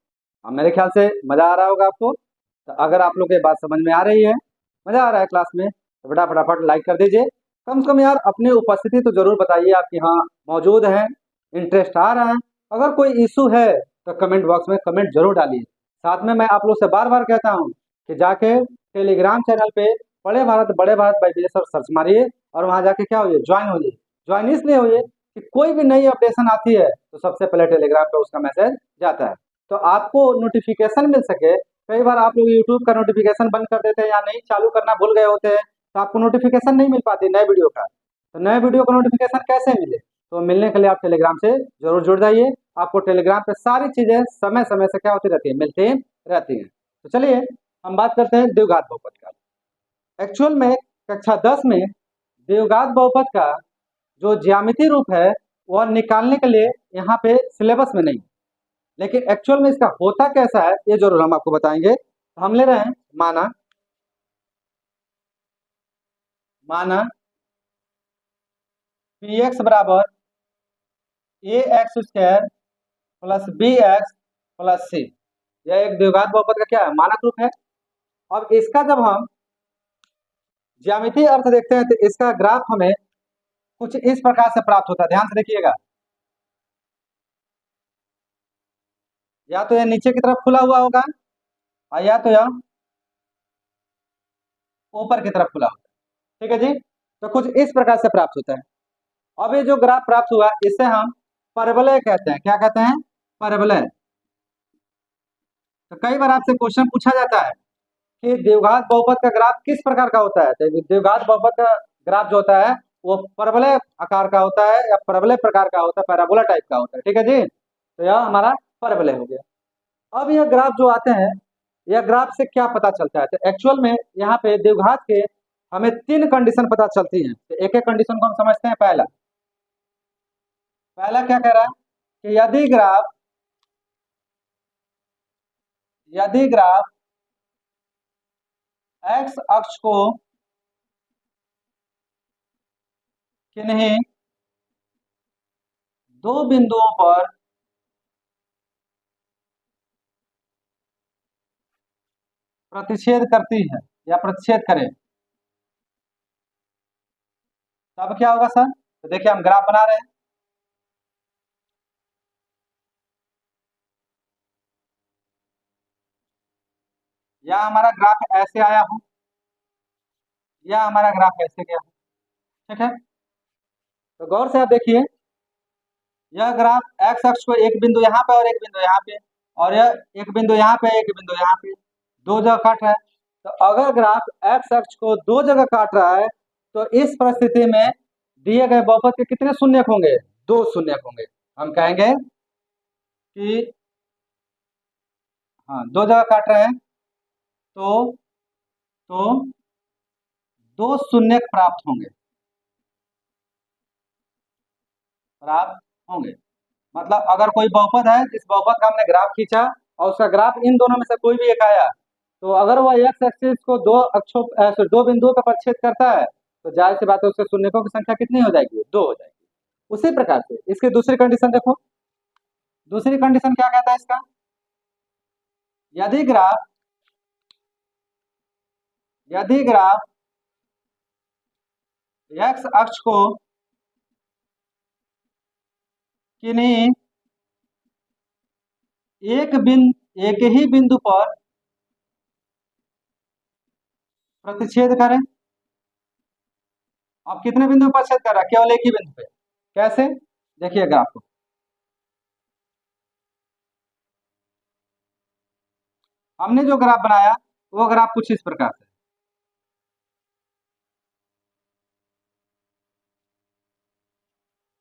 अब मेरे ख्याल से मजा आ रहा होगा आपको। तो अगर आप लोग को ये बात समझ में आ रही है, मजा आ रहा है क्लास में, तो बेटा फटाफट लाइक कर दीजिए। कम से कम यार अपनी उपस्थिति तो जरूर बताइए आप कि हाँ मौजूद हैं, इंटरेस्ट आ रहा है। अगर कोई इशू है तो कमेंट बॉक्स में कमेंट जरूर डालिए। साथ में मैं आप लोग से बार बार कहता हूँ कि जाके टेलीग्राम चैनल पे बड़े भारत बाई सर सर्च मारिए और वहाँ जाके क्या होइए, ज्वाइन होइए। ज्वाइन इसलिए होइए कि कोई भी नई अपडेशन आती है तो सबसे पहले टेलीग्राम पे उसका मैसेज जाता है, तो आपको नोटिफिकेशन मिल सके। कई बार आप लोग यूट्यूब का नोटिफिकेशन बंद कर देते हैं या नहीं चालू करना भूल गए होते हैं, तो आपको नोटिफिकेशन नहीं मिल पाती नए वीडियो का। तो नए वीडियो का नोटिफिकेशन कैसे मिले? तो मिलने के लिए आप टेलीग्राम से जरूर जुड़ जाइए। आपको टेलीग्राम पे सारी चीजें समय समय से क्या होती रहती है, मिलती रहती हैं। तो चलिए हम बात करते हैं द्विघात बहुपद का। एक्चुअल में कक्षा 10 में द्विघात बहुपद का जो ज्यामितीय रूप है वह निकालने के लिए यहाँ पे सिलेबस में नहीं, लेकिन एक्चुअल में इसका होता कैसा है ये जरूर हम आपको बताएंगे। तो हम ले रहे हैं माना पी एक्स बराबर A X square plus B X plus C. यह एक द्विघात बहुपद का क्या है, मानक रूप है। अब इसका जब हम ज्यामितीय अर्थ देखते हैं तो इसका ग्राफ हमें कुछ इस प्रकार से प्राप्त होता है, ध्यान से देखिएगा। या तो यह नीचे की तरफ खुला हुआ होगा और या तो यह ऊपर की तरफ खुला होगा। ठीक है जी, तो कुछ इस प्रकार से प्राप्त होता है। अब ये जो ग्राफ प्राप्त हुआ इसे हम परवलय कहते हैं। क्या कहते हैं? परवलय। तो कई बार आपसे क्वेश्चन पूछा जाता है कि द्विघात बहुपद का ग्राफ किस प्रकार का होता है। तो द्विघात बहुपद का ग्राफ जो होता है वो परवलय आकार का होता है या परवलय प्रकार का होता है, पैराबोला टाइप का होता है। ठीक है जी, तो यह हमारा परवलय हो गया। अब यह ग्राफ जो आते हैं, यह ग्राफ से क्या पता चलता है? तो एक्चुअल में यहाँ पे द्विघात के हमें 3 कंडीशन पता चलती हैं। तो एक एक कंडीशन को हम समझते हैं। पहला क्या कह रहा है कि यदि ग्राफ एक्स अक्ष को किन्हीं दो बिंदुओं पर प्रतिच्छेद करती है या प्रतिच्छेद करे तब क्या होगा सर? तो देखिए हम ग्राफ बना रहे हैं। या हमारा ग्राफ ऐसे आया हो या हमारा ग्राफ ऐसे गया हो। ठीक है, तो गौर से आप देखिए, यह ग्राफ एक्स अक्ष को एक बिंदु यहाँ पे और एक बिंदु यहाँ पे, और यह एक बिंदु यहाँ पे एक बिंदु यहाँ पे, दो जगह काट रहा है। तो अगर ग्राफ एक्स अक्ष को दो जगह काट रहा है तो इस परिस्थिति में दिए गए बहुपद के कितने शून्यक होंगे? दो शून्यक होंगे। हम कहेंगे कि हाँ दो जगह काट रहे हैं तो दो शून्यक प्राप्त होंगे। मतलब अगर कोई बहुपद है जिस बहुपद का हमने ग्राफ खींचा और उसका ग्राफ इन दोनों में से कोई भी एक आया, तो अगर वह एक्स एक्सिस को दो अक्षों दो बिंदुओं पर परिच्छेद करता है तो जाहिर सी बात है उसके शून्यकों की संख्या कितनी हो जाएगी? दो हो जाएगी। उसी प्रकार से इसकी दूसरी कंडीशन देखो। दूसरी कंडीशन क्या कहता है इसका? यदि ग्राफ एक्स अक्ष को किन्हीं एक ही बिंदु पर प्रतिच्छेद करें। अब कितने बिंदु पर छेद कर रहा है? केवल एक ही बिंदु पे। कैसे? देखिए ग्राफ को, हमने जो ग्राफ बनाया वो ग्राफ कुछ इस प्रकार से,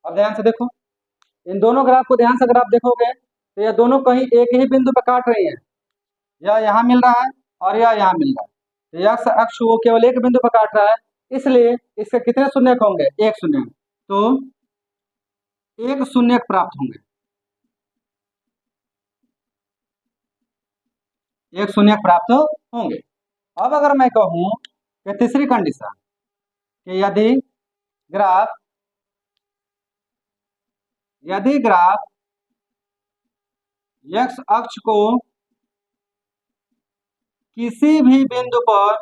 अब ध्यान से देखो, इन दोनों ग्राफ को ध्यान से अगर आप देखोगे तो ये दोनों कहीं एक ही बिंदु पर काट रही हैं, या यहाँ मिल रहा है और या यहाँ मिल रहा है, तो यह अक्ष वो केवल एक बिंदु पर काट रहा है, इसलिए इसके कितने शून्यक होंगे? एक शून्यक। तो एक शून्यक प्राप्त होंगे, एक शून्यक प्राप्त होंगे। अब अगर मैं कहूं कि तीसरी कंडीशन कि यदि ग्राफ x अक्ष को किसी भी बिंदु पर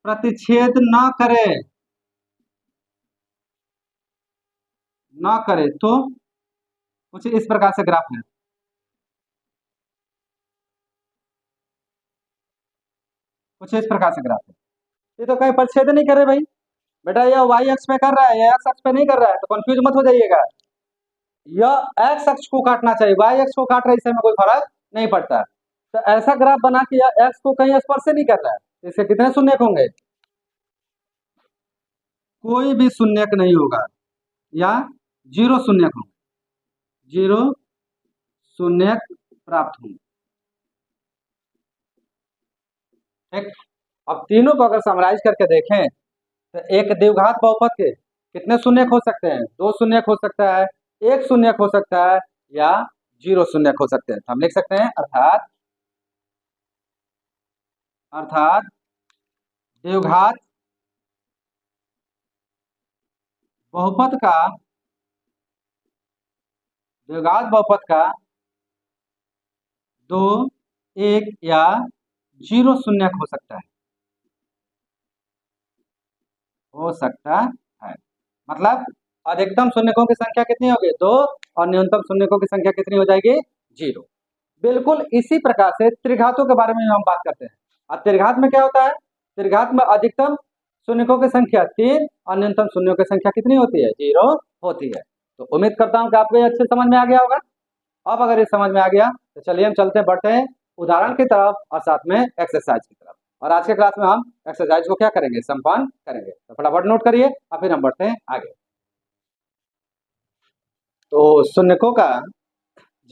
प्रतिच्छेद न करे तो कुछ इस प्रकार से ग्राफ है। कुछ इस प्रकार से ग्राफ है। ये तो कहीं प्रतिच्छेद नहीं करे भाई, बेटा यह वाई अक्ष पे कर रहा है, यह एक्स अक्ष पे नहीं कर रहा है, तो कंफ्यूज मत हो जाइएगा। यह एक्स अक्ष को काटना चाहिए, वाई अक्ष को काट रहा है, इसमें कोई फर्क नहीं पड़ता। तो ऐसा ग्राफ बना कि यह एक्स को कहीं स्पर्श नहीं कर रहा है, इसके कितने शून्यक होंगे? कोई भी शून्यक नहीं होगा, या जीरो शून्यक होंगे, जीरो शून्यक प्राप्त होंगे। ठीक, अब तीनों को अगर समराइज करके देखें तो एक द्विघात बहुपद के कितने शून्यक हो सकते हैं? दो शून्यक हो सकता है, एक शून्यक हो सकता है, या जीरो शून्यक हो सकते हैं। तो हम लिख सकते हैं अर्थात द्विघात बहुपद का दो, एक या जीरो शून्यक हो सकता है, मतलब अधिकतम शून्यकों की संख्या कितनी होगी? दो, और न्यूनतम शून्यकों की संख्या कितनी हो जाएगी? जीरो। बिल्कुल इसी प्रकार से त्रिघातों के बारे में हम बात करते हैं। अब त्रिघात में क्या होता है? त्रिघात में अधिकतम शून्यकों की संख्या 3 और न्यूनतम शून्यों की संख्या कितनी होती है? 0 होती है। तो उम्मीद करता हूं कि आपको ये अच्छे समझ में आ गया होगा। अब अगर ये समझ में आ गया तो चलिए हम चलते बढ़ते हैं उदाहरण की तरफ और साथ में एक्सरसाइज की तरफ। और आज के क्लास में हम एक्सरसाइज को क्या करेंगे? संपन्न करेंगे। तो फटाफट नोट करिए और फिर हम बढ़ते हैं आगे। तो शून्यकों का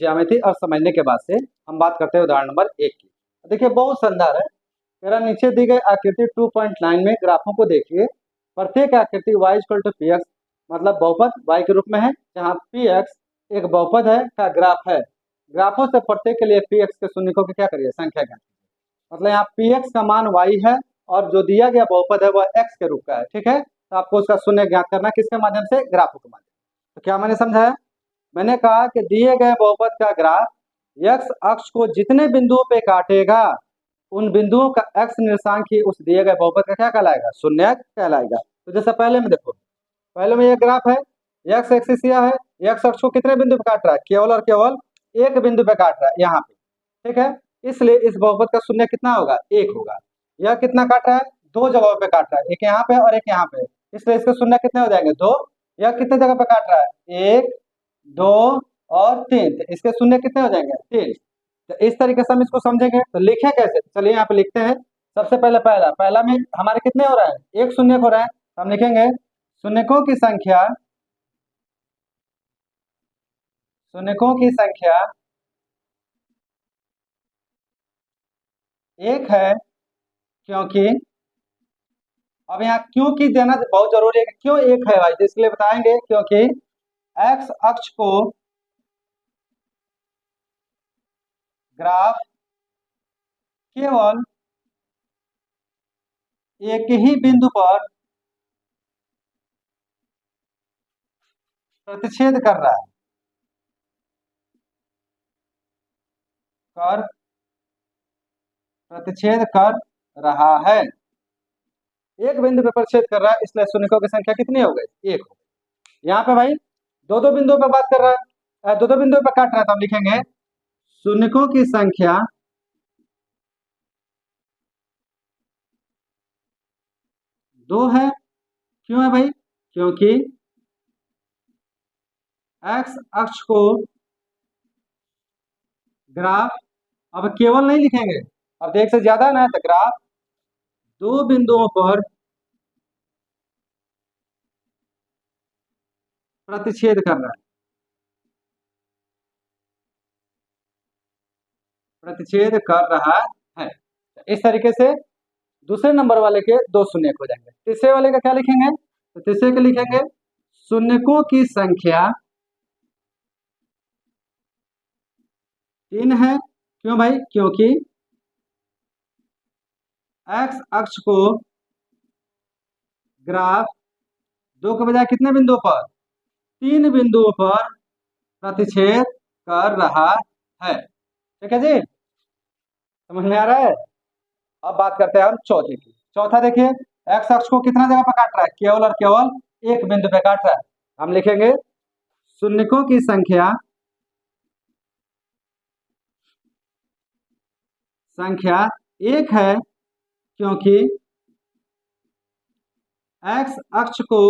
ज्यामिति और समझने के बाद से हम बात करते हैं उदाहरण नंबर 1 की। देखिए बहुत शानदार है। मेरा नीचे दी गई आकृति 2.9 में ग्राफों को देखिए। प्रत्येक आकृति y = px मतलब बहुपद y के रूप में है, जहाँ px एक बहुपद है का ग्राफ है। ग्राफों से प्रत्येक के लिए px के शून्यकों की क्या करिए? संख्या ज्ञात। मतलब यहाँ px का मान y है और जो दिया गया बहुपद है वह x के रूप का है। ठीक है, तो आपको उसका शून्य ज्ञात करना किसके माध्यम से? ग्राफों के माध्यम। तो क्या मैंने समझाया? मैंने कहा कि दिए गए बहुपद का ग्राफ x अक्ष को जितने बिंदुओं पे काटेगा उन बिंदुओं का x निर्देशांक ही उस दिए गए बहुपद का क्या कहलाएगा? शून्यक कहलाएगा। तो जैसे पहले में देखो, पहले में ये ग्राफ है, x एक्सिस यह है, x अक्ष को कितने बिंदु पे काट रहा है? केवल और केवल एक बिंदु पे काट रहा है, यहाँ पे। ठीक है, इसलिए इस बहुपद का शून्य कितना होगा? 1 होगा। यह कितना काट रहा है? दो जगहों पे काट रहा है, एक यहाँ पे और एक यहाँ पे, इसलिए इसके शून्य कितने हो जाएंगे? 2। यह कितने जगह पे काट रहा है? 1, 2 और 3, तो इसके शून्य कितने हो जाएंगे? 3। तो इस तरीके से हम इसको समझेंगे। तो लिखें कैसे? चलिए यहाँ पे लिखते हैं। सबसे पहले पहला में हमारे कितने हो रहा है? एक शून्यक हो रहा है। हम लिखेंगे शून्यकों की संख्या, एक है, क्योंकि अब यहाँ क्यों की देना बहुत जरूरी है। क्यों एक है भाई? तो इसके लिए बताएंगे क्योंकि एक्स अक्ष को ग्राफ केवल एक ही बिंदु पर प्रतिच्छेद कर रहा है, प्रतिच्छेद कर रहा है। एक बिंदु पे प्रतिच्छेद कर रहा है, इसलिए शून्यकों की संख्या कितनी हो गई? 1 हो गई। यहाँ पे भाई दो दो बिंदुओं पे बात कर रहा है, दो दो बिंदुओं पे काट रहा है, तो हम लिखेंगे शून्यकों की संख्या दो है। क्यों है भाई? क्योंकि एक्स अक्ष को ग्राफ, अब केवल नहीं लिखेंगे, अब एक से ज्यादा ना है, तो ग्राफ दो बिंदुओं पर प्रतिच्छेद कर रहा है, प्रतिच्छेद कर रहा है। इस तरीके से दूसरे नंबर वाले के दो शून्य हो जाएंगे। तीसरे वाले का क्या लिखेंगे, तो तीसरे के लिखेंगे शून्यकों की संख्या 3 है। क्यों भाई, क्योंकि एक्स अक्ष को ग्राफ 2 के बजाय कितने बिंदुओं पर, 3 बिंदुओं पर प्रतिच्छेद कर रहा है। ठीक है जी, समझ में आ रहा है। अब बात करते हैं हम चौथे की। चौथा देखिए, एक्स अक्ष को कितना जगह पर काट रहा है, केवल और केवल एक बिंदु पे काट रहा है। हम लिखेंगे शून्यकों की संख्या एक है, क्योंकि एक्स अक्ष को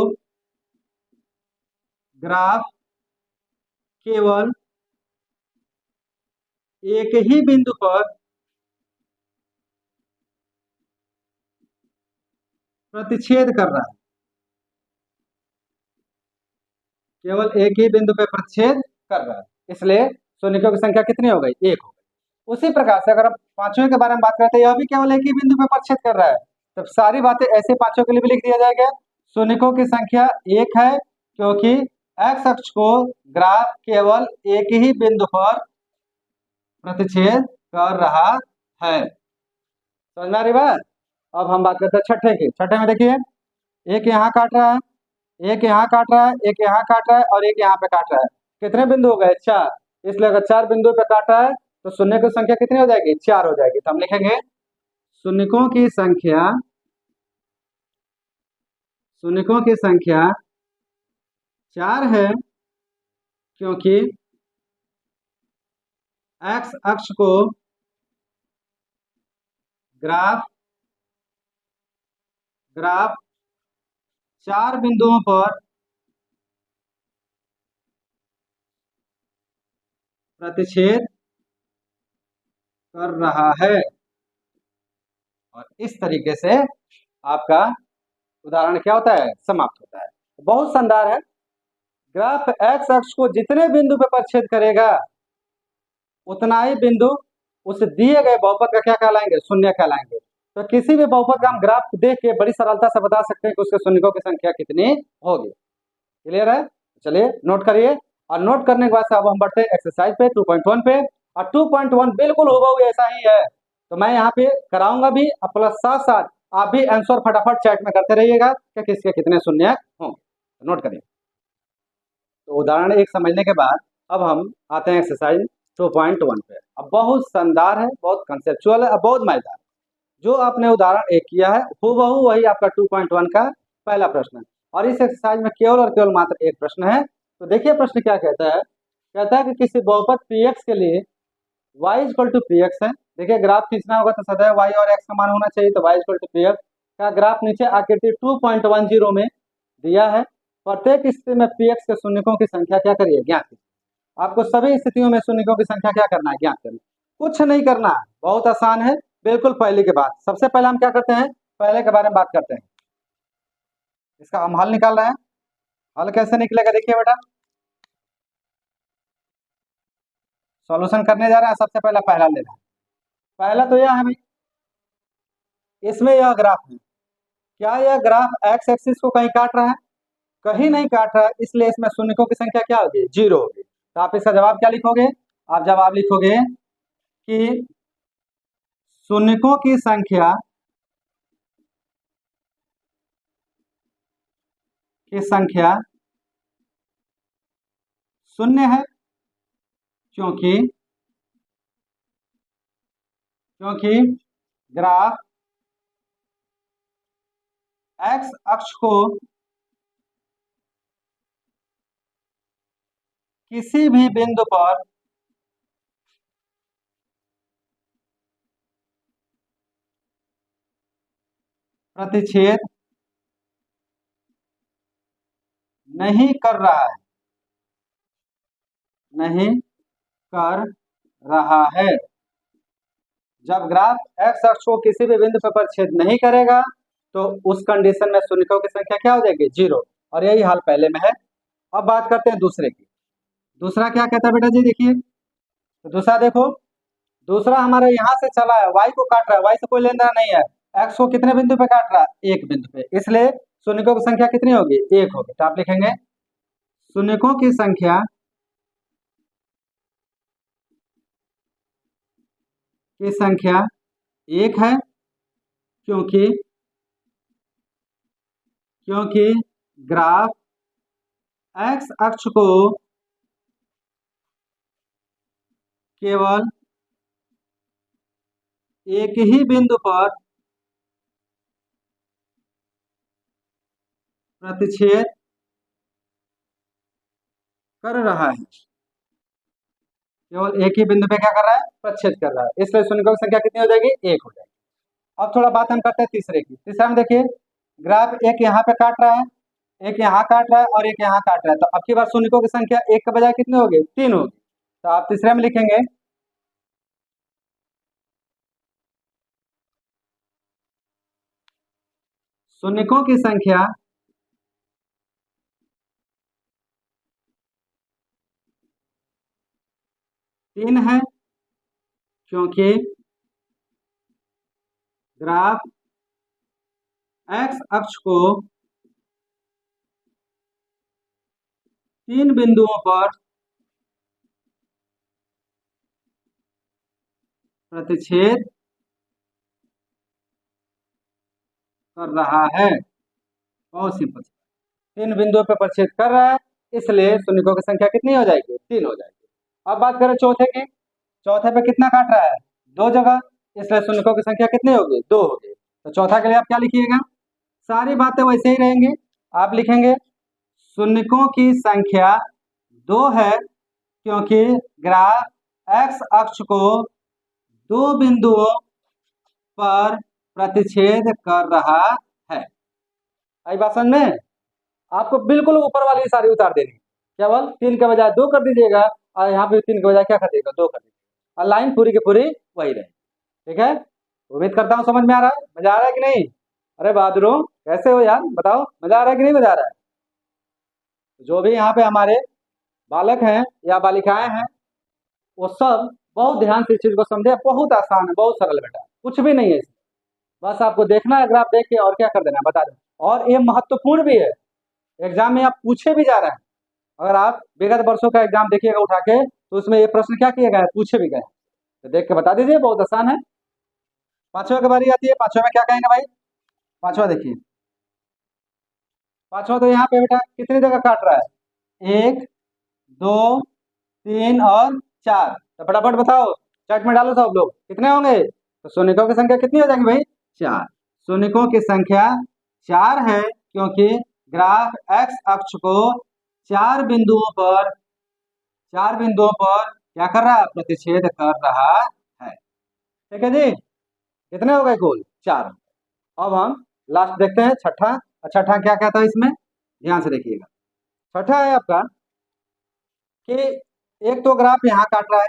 ग्राफ केवल एक ही बिंदु पर प्रतिच्छेद कर रहा है, केवल एक ही बिंदु पे प्रतिच्छेद कर रहा है, इसलिए शून्यकों की संख्या कितनी हो गई, एक हो गई। उसी प्रकार से अगर हम पांचवें के बारे में बात करते हैं, यह भी केवल एक ही बिंदु पे प्रतिच्छेद कर रहा है, तो सारी बातें ऐसे पांचों के लिए भी लिख दिया जाएगा। शून्यकों की संख्या एक है, क्योंकि एक्स अक्ष को ग्राफ केवल एक ही बिंदु पर प्रतिच्छेद कर रहा है। समझ में आ रही बात। अब हम बात करते हैं छठे की। छठे में देखिए, एक यहाँ काट रहा है, एक यहाँ काट रहा है, एक यहाँ काट रहा है और एक यहाँ पे काट रहा है। कितने बिंदु हो गए, 4। इसलिए अगर 4 बिंदु पे काट रहा है तो शून्य की संख्या कितनी हो जाएगी, 4 हो जाएगी। तो हम लिखेंगे शून्यकों की संख्या 4 है, क्योंकि एक्स अक्ष को ग्राफ 4 बिंदुओं पर प्रतिच्छेद कर रहा है। और इस तरीके से आपका उदाहरण क्या होता है, समाप्त होता है। बहुत शानदार है। ग्राफ एक्स अक्ष को जितने बिंदु पर प्रतिच्छेद करेगा उतना ही बिंदु उस दिए गए बहुपद का क्या कहलाएंगे, शून्य कहलाएंगे। तो किसी भी बहुपद का हम ग्राफ देख के बड़ी सरलता से बता सकते हैं कि उसके शून्यकों की संख्या कितनी होगी। क्लियर है, चलिए नोट करिए। और नोट करने के बाद से अब हम बढ़ते हैं एक्सरसाइज पे 2.1 पे। और 2.1 बिल्कुल हूबहू ऐसा ही है, तो मैं यहाँ पे कराऊंगा भी, प्लस साथ साथ आप भी आंसर फटाफट चैट में करते रहिएगा कि किसके कितने शून्य होंगे। नोट करिए। तो उदाहरण एक समझने के बाद अब हम आते हैं एक्सरसाइज 2.1 पे। अब बहुत शानदार है, बहुत कंसेप्चुअल है, अब बहुत मजेदार। जो आपने उदाहरण एक किया है हूबहू वही आपका 2.1 का पहला प्रश्न है। और इस एक्सरसाइज में केवल और केवल मात्र एक प्रश्न है। तो देखिए प्रश्न क्या कहता है, कहता है कि किसी बहुपद px के लिए y इक्वल टू px है। देखिए ग्राफ खींचना होगा तो सदैव y और x का मान होना चाहिए, तो y इक्वल टू px का ग्राफ नीचे आकृति 2.10 में दिया है। प्रत्येक स्थिति में px के शून्यकों की संख्या क्या करिए, ज्ञात कीजिए। आपको सभी स्थितियों में शून्यकों की संख्या क्या करना है, ज्ञात करना। कुछ नहीं करना है, बहुत आसान है, बिल्कुल पहले के बाद। सबसे पहले हम क्या करते हैं, पहले के बारे में बात करते हैं। इसका हम हल निकाल रहे हैं। हल कैसे निकलेगा, देखिए बेटा, सॉल्यूशन करने जा रहे हैं। सबसे पहला पहला लेना है। पहला तो यह है भाई, इसमें यह ग्राफ है, क्या यह ग्राफ एक्स एक्सिस को कहीं काट रहा है, कहीं नहीं काट रहा है, इसलिए इसमें शून्यकों की संख्या क्या होगी, 0 होगी। तो आप इसका जवाब क्या लिखोगे, आप जवाब लिखोगे कि शून्यकों की संख्या शून्य है, क्योंकि ग्राफ एक्स अक्ष को किसी भी बिंदु पर प्रतिच्छेद नहीं कर रहा है, जब ग्राफ एक्स अक्ष को किसी भी बिंदु पर प्रतिच्छेद नहीं करेगा तो उस कंडीशन में शून्यकों की संख्या क्या हो जाएगी, 0। और यही हाल पहले में है। अब बात करते हैं दूसरे की। दूसरा क्या कहता है बेटा जी, देखिए तो दूसरा देखो, दूसरा हमारा यहाँ से चला है, y को काट रहा है, y से कोई लेना नहीं है, x को कितने बिंदु पे काट रहा है, एक बिंदु पे, इसलिए शून्यकों की संख्या कितनी होगी, एक होगी। तो आप लिखेंगे शून्यकों की संख्या एक है, क्योंकि ग्राफ x अक्ष को केवल एक ही बिंदु पर प्रतिच्छेद कर रहा है, केवल एक ही बिंदु पे क्या कर रहा है, प्रतिच्छेद कर रहा है, इसलिए शून्यकों की संख्या कितनी हो जाएगी, एक हो जाएगी। अब थोड़ा बात हम करते हैं तीसरे की। तीसरा में देखिए ग्राफ एक यहाँ पे काट रहा है, एक यहाँ काट रहा है और एक यहाँ काट रहा है, तो अब की बार शून्यकों की संख्या एक के बजाय कितनी होगी, तीन होगी। तो आप तीसरे में लिखेंगे शून्यकों की संख्या तीन है, क्योंकि ग्राफ x अक्ष को तीन बिंदुओं पर प्रतिच्छेद कर रहा है। बहुत सिंपल, तीन बिंदुओं पर प्रतिच्छेद कर रहा है, इसलिए शून्यकों की संख्या कितनी हो जाएगी, तीन हो जाएगी। अब बात करें चौथे की। चौथे पे कितना काट रहा है, दो जगह, इसलिए शून्यकों की संख्या कितनी होगी, दो होगी। तो चौथा के लिए आप क्या लिखिएगा, सारी बातें वैसे ही रहेंगी, आप लिखेंगे शून्यकों की संख्या दो है, क्योंकि ग्राफ x अक्ष को दो बिंदुओं पर प्रतिच्छेद कर रहा है। आई बात समझ में, आपको बिल्कुल ऊपर वाली सारी उतार देनी, केवल तीन के बजाय दो कर दीजिएगा, और यहाँ पे तीन के बजाय क्या कर दीजिएगा, दो कर दीजिएगा, और लाइन पूरी की पूरी वही रहे। ठीक है, उम्मीद करता हूँ समझ में आ रहा है, मजा आ रहा है कि नहीं। अरे बहादुरों कैसे हो यार, बताओ मजा आ रहा है कि नहीं मजा आ रहा है। जो भी यहाँ पे हमारे बालक हैं या बालिकाएं हैं, वो सब बहुत ध्यान से इस चीज को समझे, बहुत आसान है, बहुत सरल बेटा, कुछ भी नहीं है इसमें, बस आपको देखना है ग्राफ देख के और क्या कर देना है, बता दें। और ये महत्वपूर्ण भी है, एग्जाम में आप पूछे भी जा रहे हैं, अगर आप विगत वर्षों का एग्जाम देखिएगा उठा के, तो उसमें ये प्रश्न क्या किए गए, पूछे भी गए, तो देख के बता दीजिए, बहुत आसान है। पांचवा की बारी आती है, पांचवा में क्या कहेंगे भाई, पांचवा देखिए, पांचवा तो यहाँ पे बेटा कितनी जगह काट रहा है, एक, दो, तीन और चार, तो फटाफट बताओ, चैट में डालो सब लोग, कितने होंगे। तो शून्यकों की संख्या कितनी हो जाएगी भाई, चार। शून्यकों की संख्या चार है, क्योंकि ग्राफ x अक्ष को चार बिंदुओं पर क्या कर रहा है, प्रतिच्छेद कर रहा है। ठीक है जी, कितने हो गए कुल, चार। अब हम लास्ट देखते हैं छठा। छठा क्या कहता है इसमें, ध्यान से देखिएगा। छठा है आपका कि एक तो ग्राफ यहाँ काट रहा है,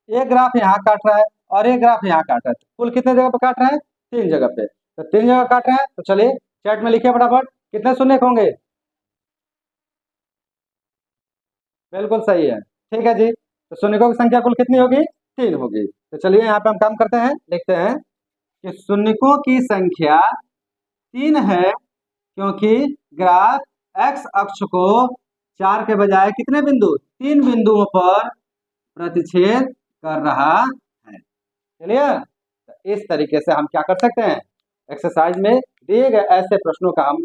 एक ग्राफ यहाँ काट रहा है और एक ग्राफ यहाँ काट रहा है, कुल कितने जगह पे काट रहा है, तीन जगह पे, तो तीन जगह काट रहा है। तो चलिए चैट में लिखिए फटाफट, कितने शून्य होंगे, बिल्कुल सही है, ठीक है जी। तो शून्यकों की संख्या कुल कितनी होगी, तीन होगी। तो चलिए यहाँ पे हम काम करते हैं, लिखते हैं कि शून्यकों की संख्या तीन है, क्योंकि ग्राफ x अक्ष को चार के बजाय कितने बिंदु, तीन बिंदुओं पर प्रतिच्छेद कर रहा है। चलिए, तो इस तरीके से हम क्या कर सकते हैं, एक्सरसाइज में दिए गए ऐसे प्रश्नों का हम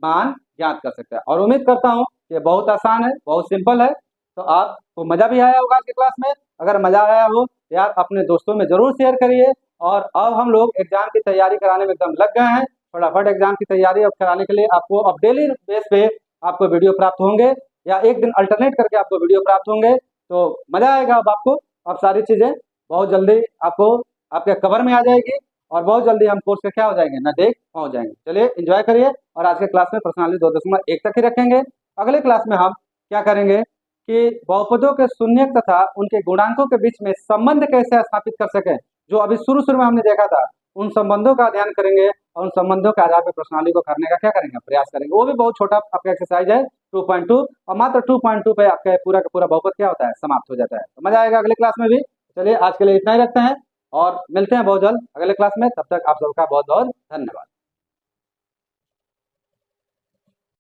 मान ज्ञात कर सकते हैं। और उम्मीद करता हूँ ये बहुत आसान है, बहुत सिंपल है, तो आपको मजा भी आया होगा आज की क्लास में। अगर मजा आया हो यार अपने दोस्तों में जरूर शेयर करिए। और अब हम लोग एग्जाम की तैयारी कराने में एकदम लग गए हैं, फटाफट एग्जाम की तैयारी अब कराने के लिए आपको अब डेली बेस पे आपको वीडियो प्राप्त होंगे, या एक दिन अल्टरनेट करके आपको वीडियो प्राप्त होंगे, तो मजा आएगा। अब आपको अब सारी चीजें बहुत जल्दी आपको आपके कवर में आ जाएगी, और बहुत जल्दी हम कोर्स के क्या हो जाएंगे, ना देख पहुंच जाएंगे। चलिए एंजॉय करिए, और आज के क्लास में पर्सनाली 2.1 तक ही रखेंगे। अगले क्लास में हम क्या करेंगे कि बहुपदों के शून्यक तथा उनके गुणांकों के बीच में संबंध कैसे स्थापित कर सकें, जो अभी शुरू में हमने देखा था, उन संबंधों का अध्ययन करेंगे, और उन संबंधों के आधार पर प्रश्नावली को करने का क्या करेंगे, प्रयास करेंगे। वो भी बहुत छोटा आपका एक्सरसाइज है, 2.2 और मात्र 2.2 पे आपका पूरा का पूरा बहुपद क्या होता है, समाप्त हो जाता है। तो मजा आएगा अगले क्लास में भी। चलिए आज के लिए इतना ही रखते हैं और मिलते हैं बहुत जल्द अगले क्लास में। तब तक आप सबका बहुत बहुत धन्यवाद।